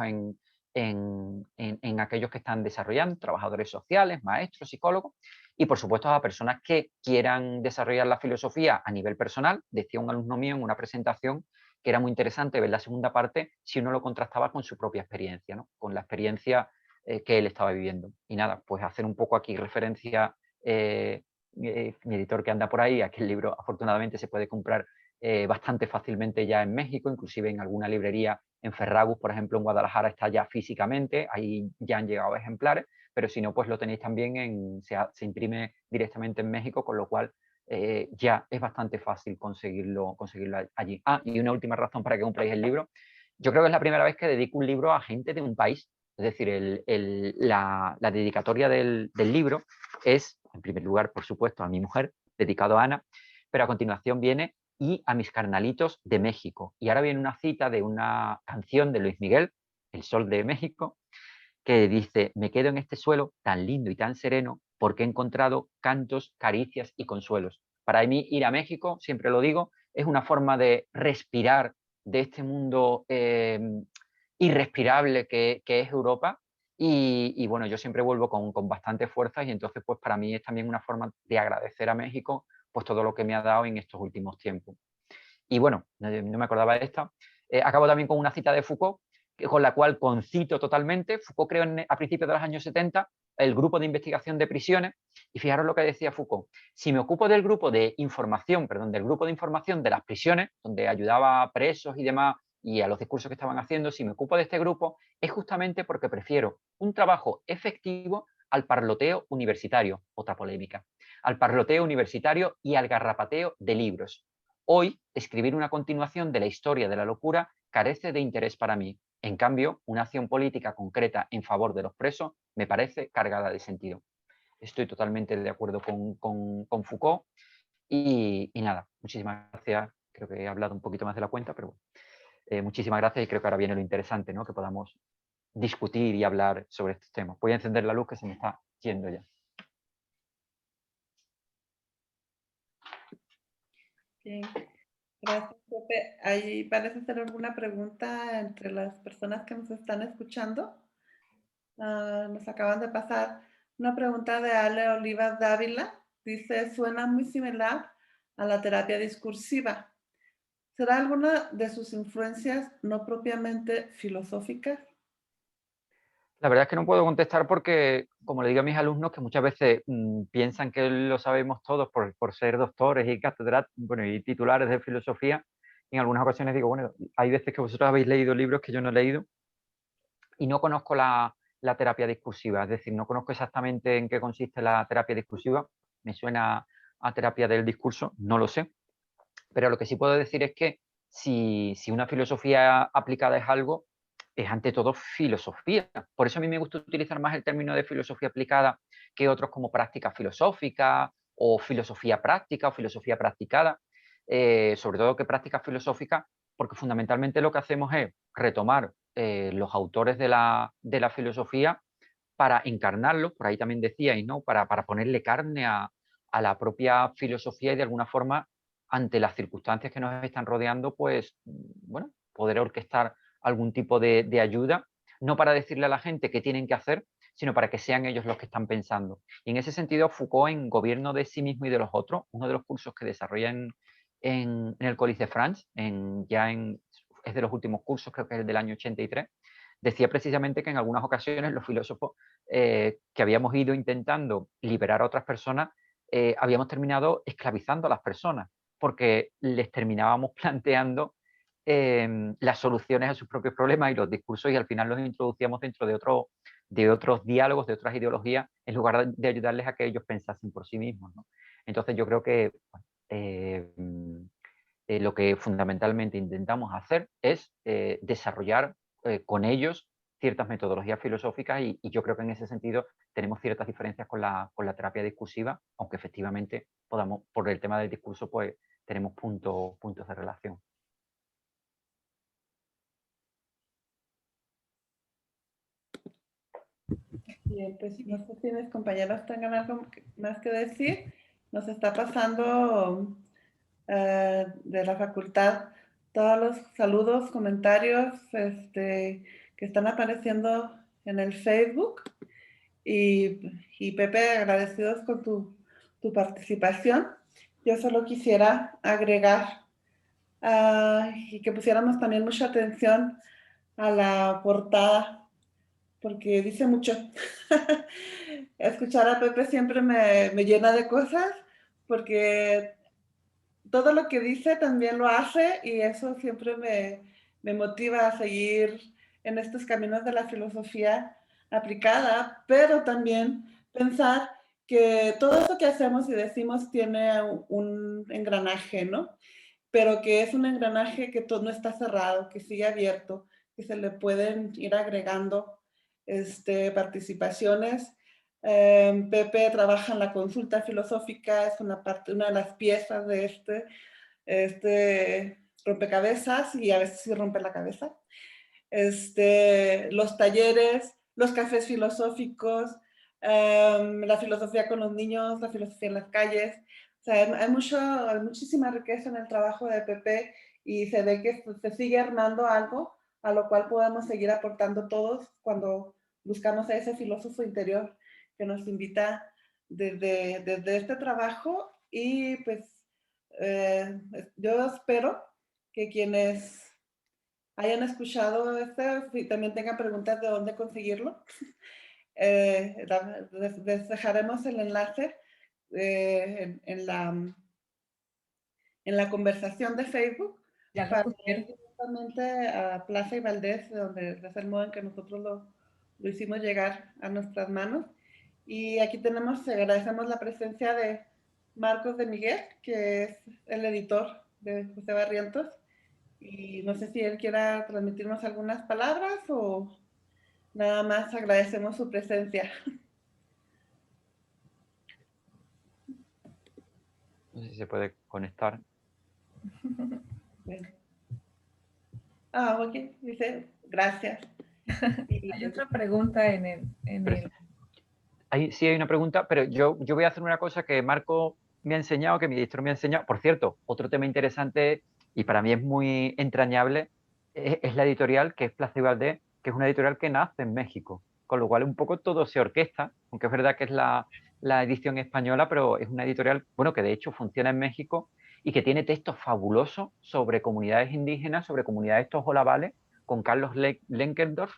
en aquellos que están desarrollando, trabajadores sociales, maestros, psicólogos, y por supuesto a personas que quieran desarrollar la filosofía a nivel personal. Decía un alumno mío en una presentación que era muy interesante ver la segunda parte si uno lo contrastaba con su propia experiencia, ¿no?, con la experiencia que él estaba viviendo. Y nada, pues hacer un poco aquí referencia, mi editor que anda por ahí, a que el libro afortunadamente se puede comprar bastante fácilmente ya en México, inclusive en alguna librería en Ferragus, por ejemplo, en Guadalajara está ya físicamente, ahí ya han llegado ejemplares, pero si no, pues lo tenéis también, se imprime directamente en México, con lo cual ya es bastante fácil conseguirlo allí. Y una última razón para que compréis el libro. Yo creo que es la primera vez que dedico un libro a gente de un país, es decir, la dedicatoria del libro es, en primer lugar, por supuesto, a mi mujer, dedicado a Ana, pero a continuación viene y a mis carnalitos de México. Y ahora viene una cita de una canción de Luis Miguel, El Sol de México, que dice: me quedo en este suelo tan lindo y tan sereno porque he encontrado cantos, caricias y consuelos. Para mí ir a México, siempre lo digo, es una forma de respirar de este mundo irrespirable que es Europa. Y bueno, yo siempre vuelvo con bastante fuerza, y entonces pues para mí es también una forma de agradecer a México pues todo lo que me ha dado en estos últimos tiempos. Y bueno, no me acordaba de esta. Acabo también con una cita de Foucault, con la cual concito totalmente. Foucault creó a principios de los años 70 el grupo de investigación de prisiones, y fijaros lo que decía Foucault: si me ocupo del grupo de información, de las prisiones, donde ayudaba a presos y demás, y a los discursos que estaban haciendo, si me ocupo de este grupo, es justamente porque prefiero un trabajo efectivo al parloteo universitario, otra polémica, al parloteo universitario y al garrapateo de libros. Hoy, escribir una continuación de la historia de la locura carece de interés para mí. En cambio, una acción política concreta en favor de los presos me parece cargada de sentido. Estoy totalmente de acuerdo con Foucault, y nada, muchísimas gracias creo que he hablado un poquito más de la cuenta, pero bueno. Muchísimas gracias y creo que ahora viene lo interesante, ¿no? Que podamos discutir y hablar sobre estos temas. Voy a encender la luz que se me está yendo ya. Bien. Gracias, Pepe. ¿Ahí parece ser alguna pregunta entre las personas que nos están escuchando? Nos acaban de pasar una pregunta de Ale Olivas Dávila. Dice, suena muy similar a la terapia discursiva. ¿Será alguna de sus influencias no propiamente filosóficas? La verdad es que no puedo contestar porque, como le digo a mis alumnos, que muchas veces piensan que lo sabemos todos por ser doctores y bueno, y titulares de filosofía. En algunas ocasiones digo, bueno, hay veces que vosotros habéis leído libros que yo no he leído y no conozco la terapia discursiva, es decir, no conozco exactamente en qué consiste la terapia discursiva. Me suena a terapia del discurso, no lo sé, pero lo que sí puedo decir es que si una filosofía aplicada es algo, es ante todo filosofía. Por eso a mí me gusta utilizar más el término de filosofía aplicada que otros como práctica filosófica o filosofía práctica o filosofía practicada, sobre todo que práctica filosófica, porque fundamentalmente lo que hacemos es retomar los autores de la filosofía para encarnarlos, por ahí también decíais, ¿no? Para ponerle carne a la propia filosofía y de alguna forma, ante las circunstancias que nos están rodeando, pues, bueno, poder orquestar algún tipo de ayuda, no para decirle a la gente qué tienen que hacer, sino para que sean ellos los que están pensando. Y en ese sentido, Foucault, en Gobierno de sí mismo y de los otros, uno de los cursos que desarrolla en el Collège de France, es de los últimos cursos, creo que es el del año 83, decía precisamente que en algunas ocasiones los filósofos que habíamos ido intentando liberar a otras personas, habíamos terminado esclavizando a las personas, porque les terminábamos planteando las soluciones a sus propios problemas y los discursos, y al final los introducíamos dentro de otros diálogos, de otras ideologías, en lugar de ayudarles a que ellos pensasen por sí mismos, ¿no? Entonces yo creo que lo que fundamentalmente intentamos hacer es desarrollar con ellos ciertas metodologías filosóficas y yo creo que en ese sentido tenemos ciertas diferencias con la terapia discursiva, aunque efectivamente podamos, por el tema del discurso, pues tenemos puntos de relación. Bien, pues no sé si mis compañeros tengan algo más que decir. Nos está pasando de la facultad todos los saludos, comentarios que están apareciendo en el Facebook. Y Pepe, agradecidos con tu participación. Yo solo quisiera agregar y que pusiéramos también mucha atención a la portada, porque dice mucho. Escuchar a Pepe siempre me llena de cosas, porque todo lo que dice también lo hace y eso siempre me motiva a seguir en estos caminos de la filosofía aplicada, pero también pensar que todo eso que hacemos y decimos tiene un engranaje, ¿no? Pero que es un engranaje que todo no está cerrado, que sigue abierto, que se le pueden ir agregando participaciones. Pepe trabaja en la consulta filosófica, es una de las piezas de este rompecabezas y a veces sí rompe la cabeza. Los talleres, los cafés filosóficos, la filosofía con los niños, la filosofía en las calles. O sea, hay muchísima riqueza en el trabajo de Pepe y se ve que se sigue armando algo a lo cual podemos seguir aportando todos cuando buscamos a ese filósofo interior que nos invita desde este trabajo y pues yo espero que quienes hayan escuchado y también tengan preguntas de dónde conseguirlo. Les dejaremos el enlace en la conversación de Facebook para ir directamente a Plaza y Valdés, donde es el modo en que nosotros lo hicimos llegar a nuestras manos. Y aquí agradecemos la presencia de Marcos de Miguel, que es el editor de José Barrientos. Y no sé si él quiera transmitirnos algunas palabras o nada más agradecemos su presencia. No sé si se puede conectar. Bueno. Ok, dice, gracias. Hay otra pregunta en el... Sí hay una pregunta, pero yo voy a hacer una cosa que Marco me ha enseñado, que mi director me ha enseñado. Por cierto, otro tema interesante y para mí es muy entrañable es la editorial, que es Plaza y Valdés, que es una editorial que nace en México, con lo cual un poco todo se orquesta, aunque es verdad que es la edición española, pero es una editorial, bueno, que de hecho funciona en México y que tiene textos fabulosos sobre comunidades indígenas, sobre comunidades tojolabales, con Carlos Lenkendorf,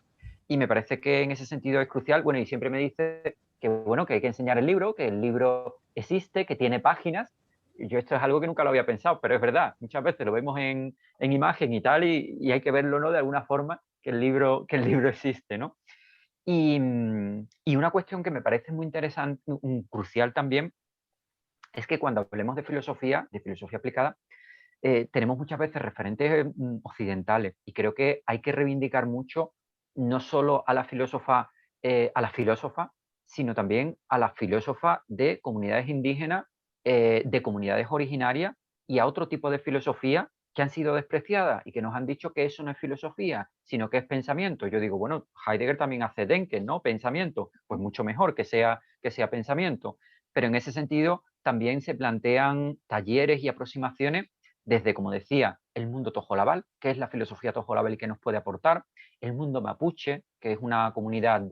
y me parece que en ese sentido es crucial. Bueno, y siempre me dice que bueno, que hay que enseñar el libro, que el libro existe, que tiene páginas. Yo esto es algo que nunca lo había pensado, pero es verdad, muchas veces lo vemos en imagen y tal, y hay que verlo, ¿no? De alguna forma, que el libro existe, ¿no? Y una cuestión que me parece muy interesante, crucial también, es que cuando hablemos de filosofía aplicada, tenemos muchas veces referentes occidentales, y creo que hay que reivindicar mucho no solo a la filósofa, sino también a la filósofa de comunidades indígenas, de comunidades originarias, y a otro tipo de filosofía que han sido despreciadas y que nos han dicho que eso no es filosofía, sino que es pensamiento. Yo digo, bueno, Heidegger también hace Denken, ¿no? Pensamiento, pues mucho mejor que sea pensamiento. Pero en ese sentido también se plantean talleres y aproximaciones desde, como decía, el mundo tojolabal, que es la filosofía tojolabal que nos puede aportar, el mundo mapuche, que es una comunidad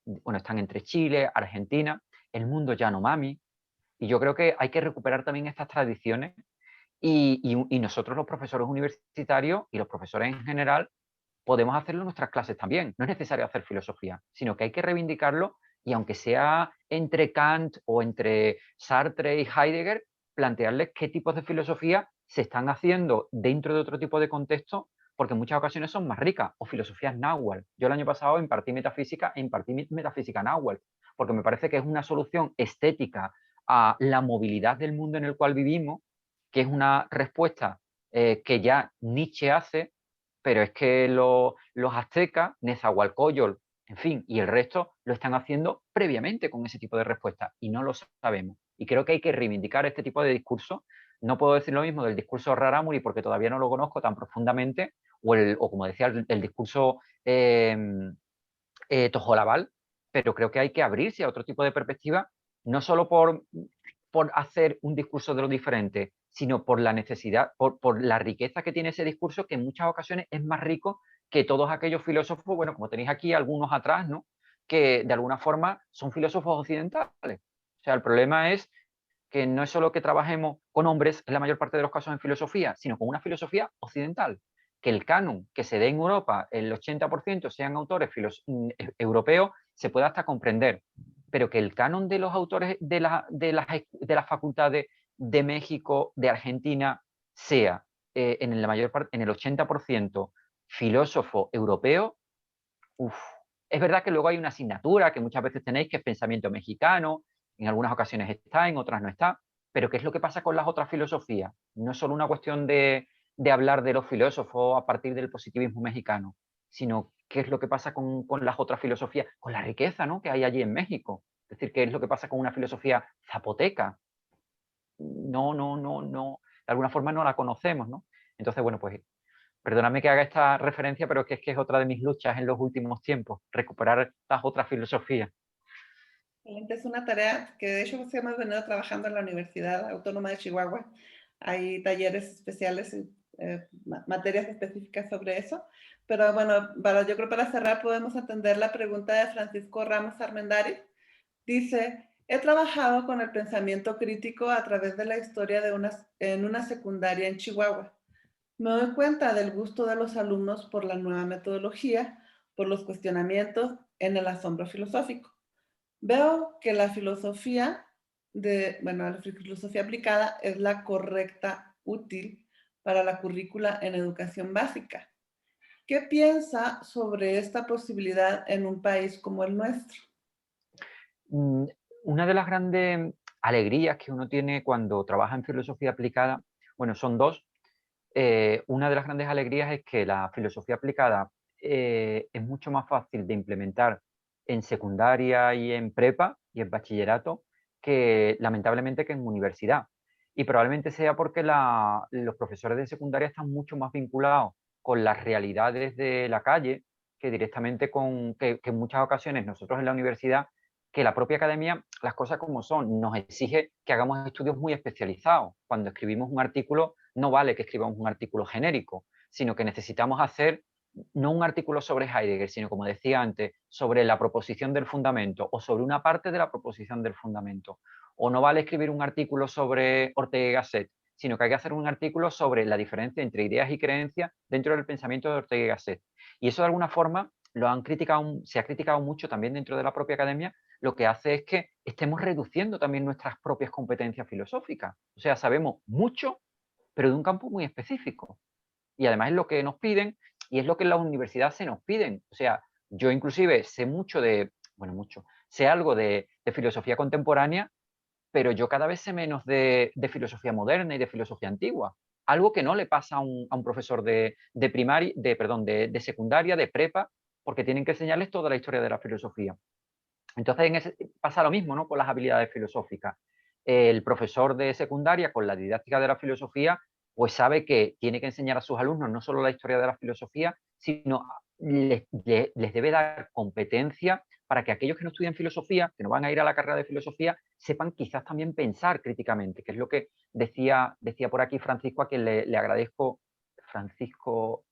bueno, están entre Chile, Argentina, el mundo Yanomami, y yo creo que hay que recuperar también estas tradiciones y nosotros los profesores universitarios y los profesores en general podemos hacerlo en nuestras clases también. No es necesario hacer filosofía, sino que hay que reivindicarlo, y aunque sea entre Kant o entre Sartre y Heidegger, plantearles qué tipos de filosofía se están haciendo dentro de otro tipo de contexto, porque en muchas ocasiones son más ricas, o filosofías náhuatl. Yo el año pasado impartí metafísica náhuatl, porque me parece que es una solución estética a la movilidad del mundo en el cual vivimos, que es una respuesta que ya Nietzsche hace, pero es que los aztecas, Nezahualcóyotl, en fin, y el resto lo están haciendo previamente con ese tipo de respuestas y no lo sabemos. Y creo que hay que reivindicar este tipo de discurso. No puedo decir lo mismo del discurso Rarámuri porque todavía no lo conozco tan profundamente, o como decía, el discurso tojolabal, pero creo que hay que abrirse a otro tipo de perspectiva, no solo por hacer un discurso de lo diferente, sino por la necesidad, por la riqueza que tiene ese discurso, que en muchas ocasiones es más rico que todos aquellos filósofos, bueno, como tenéis aquí algunos atrás, ¿no? Que de alguna forma son filósofos occidentales. O sea, el problema es que no es solo que trabajemos con hombres en la mayor parte de los casos en filosofía, sino con una filosofía occidental. Que el canon que se dé en Europa, el 80% sean autores europeos, se puede hasta comprender, pero que el canon de los autores de las facultades de México, de Argentina, sea en la mayor parte, en el 80% filósofo europeo. Uf. Es verdad que luego hay una asignatura que muchas veces tenéis, que es pensamiento mexicano, en algunas ocasiones está, en otras no está, pero ¿qué es lo que pasa con las otras filosofías? No es solo una cuestión de hablar de los filósofos a partir del positivismo mexicano, sino qué es lo que pasa con las otras filosofías, con la riqueza, ¿no?, que hay allí en México. Es decir, qué es lo que pasa con una filosofía zapoteca. No, de alguna forma no la conocemos, ¿no? Entonces, bueno, pues perdóname que haga esta referencia, pero es que es otra de mis luchas en los últimos tiempos, recuperar estas otras filosofías. Excelente, es una tarea que de hecho hemos venido trabajando en la Universidad Autónoma de Chihuahua. Hay talleres especiales, materias específicas sobre eso. Pero bueno, yo creo para cerrar podemos atender la pregunta de Francisco Ramos Armendáriz. Dice, he trabajado con el pensamiento crítico a través de la historia en una secundaria en Chihuahua. Me doy cuenta del gusto de los alumnos por la nueva metodología, por los cuestionamientos en el asombro filosófico. Veo que la filosofía la filosofía aplicada es la correcta, útil para la currícula en educación básica. ¿Qué piensa sobre esta posibilidad en un país como el nuestro? Una de las grandes alegrías que uno tiene cuando trabaja en filosofía aplicada, bueno, son dos. Una de las grandes alegrías es que la filosofía aplicada es mucho más fácil de implementar en secundaria y en prepa y en bachillerato que lamentablemente que en universidad. Y probablemente sea porque los profesores de secundaria están mucho más vinculados con las realidades de la calle que directamente que en muchas ocasiones nosotros en la universidad, que la propia academia, las cosas como son, nos exige que hagamos estudios muy especializados. Cuando escribimos un artículo, no vale que escribamos un artículo genérico, sino que necesitamos hacer no un artículo sobre Heidegger, sino, como decía antes, sobre la proposición del fundamento o sobre una parte de la proposición del fundamento. O no vale escribir un artículo sobre Ortega y Gasset, sino que hay que hacer un artículo sobre la diferencia entre ideas y creencias dentro del pensamiento de Ortega y Gasset. Y eso de alguna forma se ha criticado mucho también dentro de la propia academia, lo que hace es que estemos reduciendo también nuestras propias competencias filosóficas. O sea, sabemos mucho, pero de un campo muy específico. Y además es lo que nos piden y es lo que en la universidad se nos piden. O sea, yo inclusive sé mucho sé algo de filosofía contemporánea, pero yo cada vez sé menos de filosofía moderna y de filosofía antigua. Algo que no le pasa a un profesor de primaria, de secundaria, de prepa, porque tienen que enseñarles toda la historia de la filosofía. Entonces pasa lo mismo, ¿no?, con las habilidades filosóficas. El profesor de secundaria, con la didáctica de la filosofía, pues sabe que tiene que enseñar a sus alumnos no solo la historia de la filosofía, sino les debe dar competencia para que aquellos que no estudian filosofía, que no van a ir a la carrera de filosofía, sepan quizás también pensar críticamente, que es lo que decía por aquí Francisco, a quien le agradezco, Francisco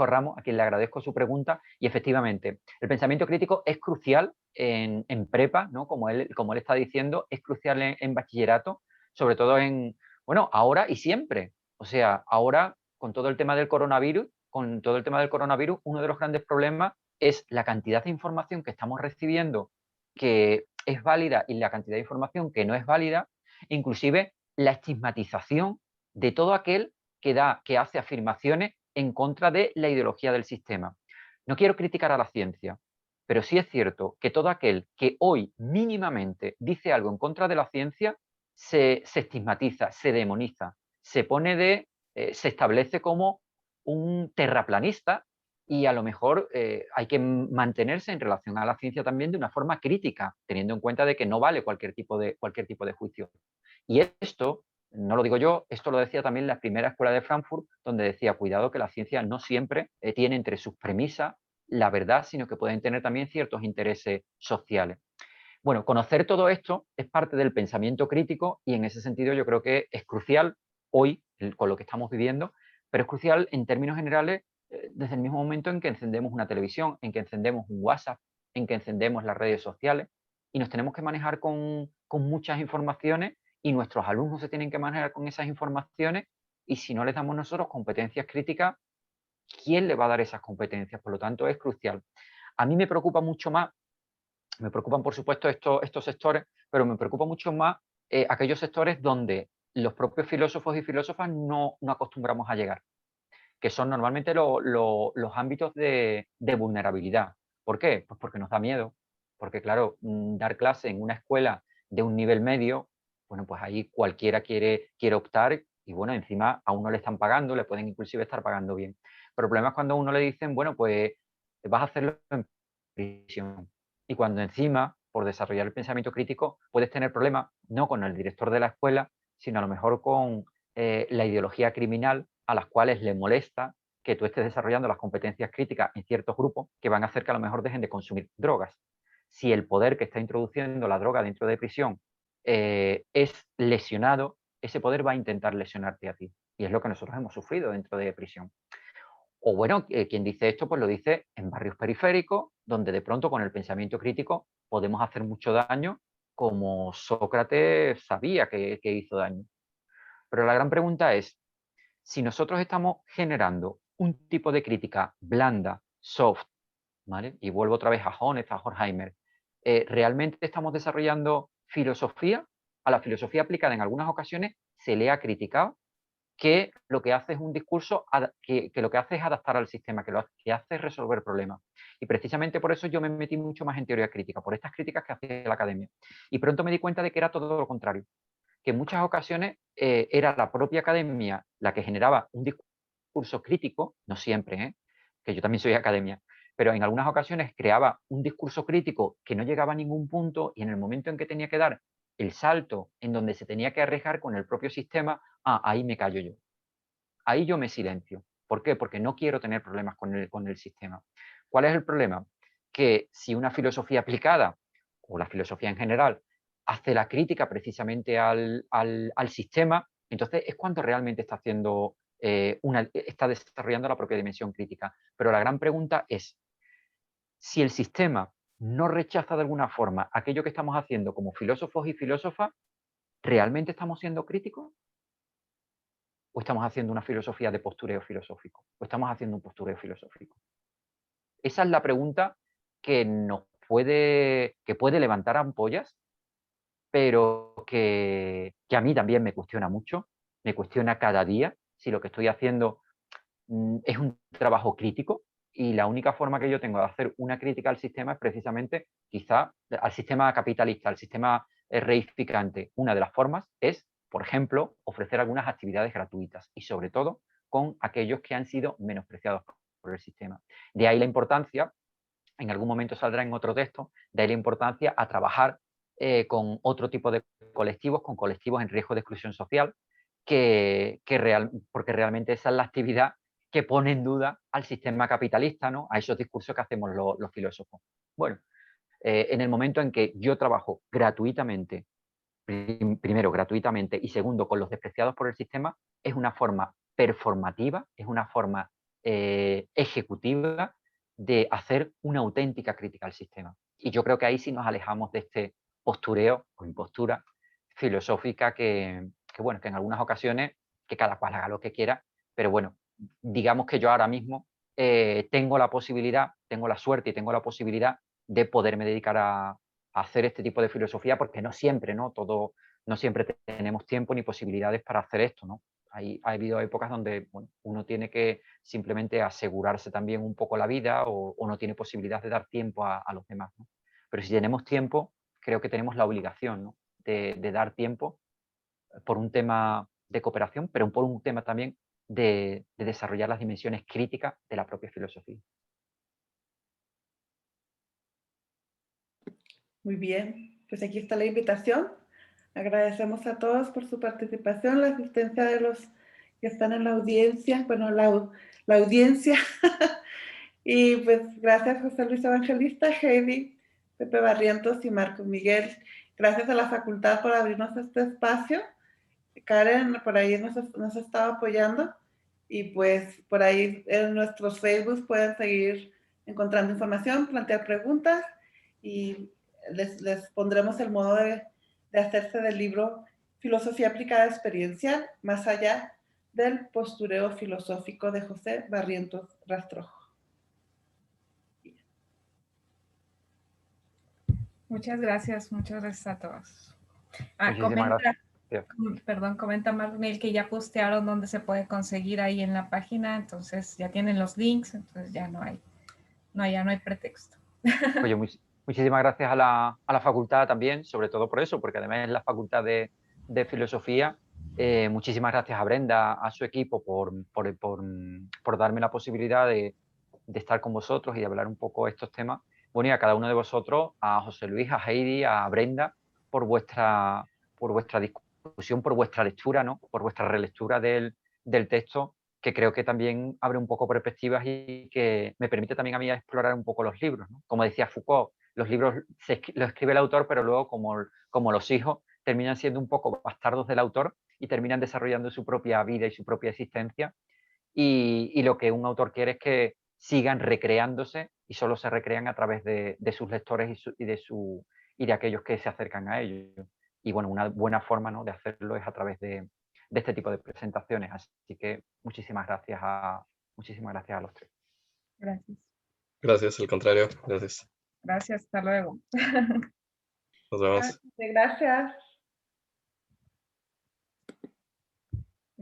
Ramos, a quien le agradezco su pregunta, y efectivamente, el pensamiento crítico es crucial en prepa, ¿no?, como él está diciendo, es crucial en bachillerato, sobre todo ahora y siempre. O sea, ahora con todo el tema del coronavirus, uno de los grandes problemas es la cantidad de información que estamos recibiendo que es válida y la cantidad de información que no es válida, inclusive la estigmatización de todo aquel que hace afirmaciones en contra de la ideología del sistema. No quiero criticar a la ciencia, pero sí es cierto que todo aquel que hoy mínimamente dice algo en contra de la ciencia se estigmatiza, se demoniza, se establece como un terraplanista y a lo mejor hay que mantenerse en relación a la ciencia también de una forma crítica, teniendo en cuenta de que no vale cualquier tipo de juicio. Y esto, no lo digo yo, esto lo decía también la primera escuela de Frankfurt, donde decía, cuidado que la ciencia no siempre tiene entre sus premisas la verdad, sino que pueden tener también ciertos intereses sociales. Bueno, conocer todo esto es parte del pensamiento crítico y en ese sentido yo creo que es crucial hoy, con lo que estamos viviendo, pero es crucial en términos generales desde el mismo momento en que encendemos una televisión, en que encendemos un WhatsApp, en que encendemos las redes sociales y nos tenemos que manejar con muchas informaciones y nuestros alumnos se tienen que manejar con esas informaciones y si no les damos nosotros competencias críticas, ¿quién le va a dar esas competencias? Por lo tanto, es crucial. A mí me preocupa mucho más, me preocupan por supuesto estos sectores, pero me preocupa mucho más aquellos sectores donde los propios filósofos y filósofas no acostumbramos a llegar, que son normalmente los ámbitos de vulnerabilidad. ¿Por qué? Pues porque nos da miedo, porque claro, dar clase en una escuela de un nivel medio, bueno, pues ahí cualquiera quiere optar y bueno, encima a uno le están pagando, le pueden inclusive estar pagando bien. Pero el problema es cuando a uno le dicen, bueno, pues vas a hacerlo en prisión. Y cuando encima, por desarrollar el pensamiento crítico, puedes tener problemas no con el director de la escuela, sino a lo mejor con la ideología criminal a las cuales le molesta que tú estés desarrollando las competencias críticas en ciertos grupos que van a hacer que a lo mejor dejen de consumir drogas. Si el poder que está introduciendo la droga dentro de prisión es lesionado, ese poder va a intentar lesionarte a ti. Y es lo que nosotros hemos sufrido dentro de prisión. O bueno, quien dice esto, pues lo dice en barrios periféricos, donde de pronto con el pensamiento crítico podemos hacer mucho daño, como Sócrates sabía que hizo daño. Pero la gran pregunta es, si nosotros estamos generando un tipo de crítica blanda, soft, ¿vale? Y vuelvo otra vez a Honneth, a Horkheimer, ¿realmente estamos desarrollando filosofía? A la filosofía aplicada en algunas ocasiones se le ha criticado que lo que hace es un discurso que lo que hace es adaptar al sistema, que lo que hace es resolver problemas. Y precisamente por eso yo me metí mucho más en teoría crítica, por estas críticas que hacía la academia. Y pronto me di cuenta de que era todo lo contrario, que en muchas ocasiones era la propia academia la que generaba un discurso crítico, no siempre, que yo también soy academia, pero en algunas ocasiones creaba un discurso crítico que no llegaba a ningún punto y en el momento en que tenía que dar el salto en donde se tenía que arriesgar con el propio sistema, ahí me callo yo. Ahí yo me silencio. ¿Por qué? Porque no quiero tener problemas con el sistema. ¿Cuál es el problema? Que si una filosofía aplicada, o la filosofía en general, hace la crítica precisamente al sistema, entonces es cuando realmente está haciendo está desarrollando la propia dimensión crítica. Pero la gran pregunta es, si el sistema no rechaza de alguna forma aquello que estamos haciendo como filósofos y filósofas, ¿realmente estamos siendo críticos? ¿O estamos haciendo una filosofía de postureo filosófico? ¿O estamos haciendo un postureo filosófico? Esa es la pregunta que puede levantar ampollas, pero que a mí también me cuestiona mucho, me cuestiona cada día si lo que estoy haciendo es un trabajo crítico, y la única forma que yo tengo de hacer una crítica al sistema es precisamente, quizá, al sistema capitalista, al sistema reificante. Una de las formas es, por ejemplo, ofrecer algunas actividades gratuitas y, sobre todo, con aquellos que han sido menospreciados por el sistema. De ahí la importancia, en algún momento saldrá en otro texto, de ahí la importancia a trabajar con otro tipo de colectivos, con colectivos en riesgo de exclusión social, porque realmente esa es la actividad que pone en duda al sistema capitalista, ¿no? A esos discursos que hacemos los filósofos. Bueno, en el momento en que yo trabajo gratuitamente, primero gratuitamente y segundo con los despreciados por el sistema, es una forma performativa, es una forma ejecutiva de hacer una auténtica crítica al sistema. Y yo creo que ahí sí nos alejamos de este postureo o impostura filosófica bueno, que en algunas ocasiones, que cada cual haga lo que quiera, pero bueno, digamos que yo ahora mismo tengo la posibilidad, tengo la suerte y tengo la posibilidad de poderme dedicar a hacer este tipo de filosofía, porque no siempre, ¿no? No siempre tenemos tiempo ni posibilidades para hacer esto, ¿no? Ha habido épocas donde bueno, uno tiene que simplemente asegurarse también un poco la vida, o no tiene posibilidad de dar tiempo a los demás, ¿no? Pero si tenemos tiempo, creo que tenemos la obligación, ¿no? de dar tiempo por un tema de cooperación, pero por un tema también de desarrollar las dimensiones críticas de la propia filosofía. Muy bien, pues aquí está la invitación. Agradecemos a todos por su participación, la asistencia de los que están en la audiencia, bueno, la audiencia. Y pues gracias José Luis Evangelista, Heidi, Pepe Barrientos y Marco Miguel. Gracias a la facultad por abrirnos este espacio. Karen por ahí nos ha estado apoyando, y pues por ahí en nuestros Facebook pueden seguir encontrando información, plantear preguntas, y les pondremos el modo de hacerse del libro Filosofía aplicada experiencial, más allá del postureo filosófico, de José Barrientos Rastrojo. Muchas gracias a todos. Muchísimas gracias. Comenta Marnel que ya postearon donde se puede conseguir ahí en la página, entonces ya tienen los links, entonces ya no hay pretexto. Oye, muchísimas gracias a la facultad también, sobre todo por eso, porque además es la facultad de filosofía. Muchísimas gracias a Brenda, a su equipo, por darme la posibilidad de estar con vosotros y de hablar un poco de estos temas. Bueno, y a cada uno de vosotros, a José Luis, a Heidi, a Brenda, por vuestra discusión, por vuestra lectura, ¿no? Por vuestra relectura del texto, que creo que también abre un poco perspectivas y que me permite también a mí explorar un poco los libros, ¿no? Como decía Foucault, los libros los escribe el autor, pero luego como los hijos terminan siendo un poco bastardos del autor y terminan desarrollando su propia vida y su propia existencia, y lo que un autor quiere es que sigan recreándose, y solo se recrean a través de sus lectores y de aquellos que se acercan a ellos. Y bueno, una buena forma, ¿no?, de hacerlo es a través de este tipo de presentaciones. Así que muchísimas gracias a los tres. Gracias. Gracias, al contrario, gracias. Gracias, hasta luego. Nos vemos. Gracias.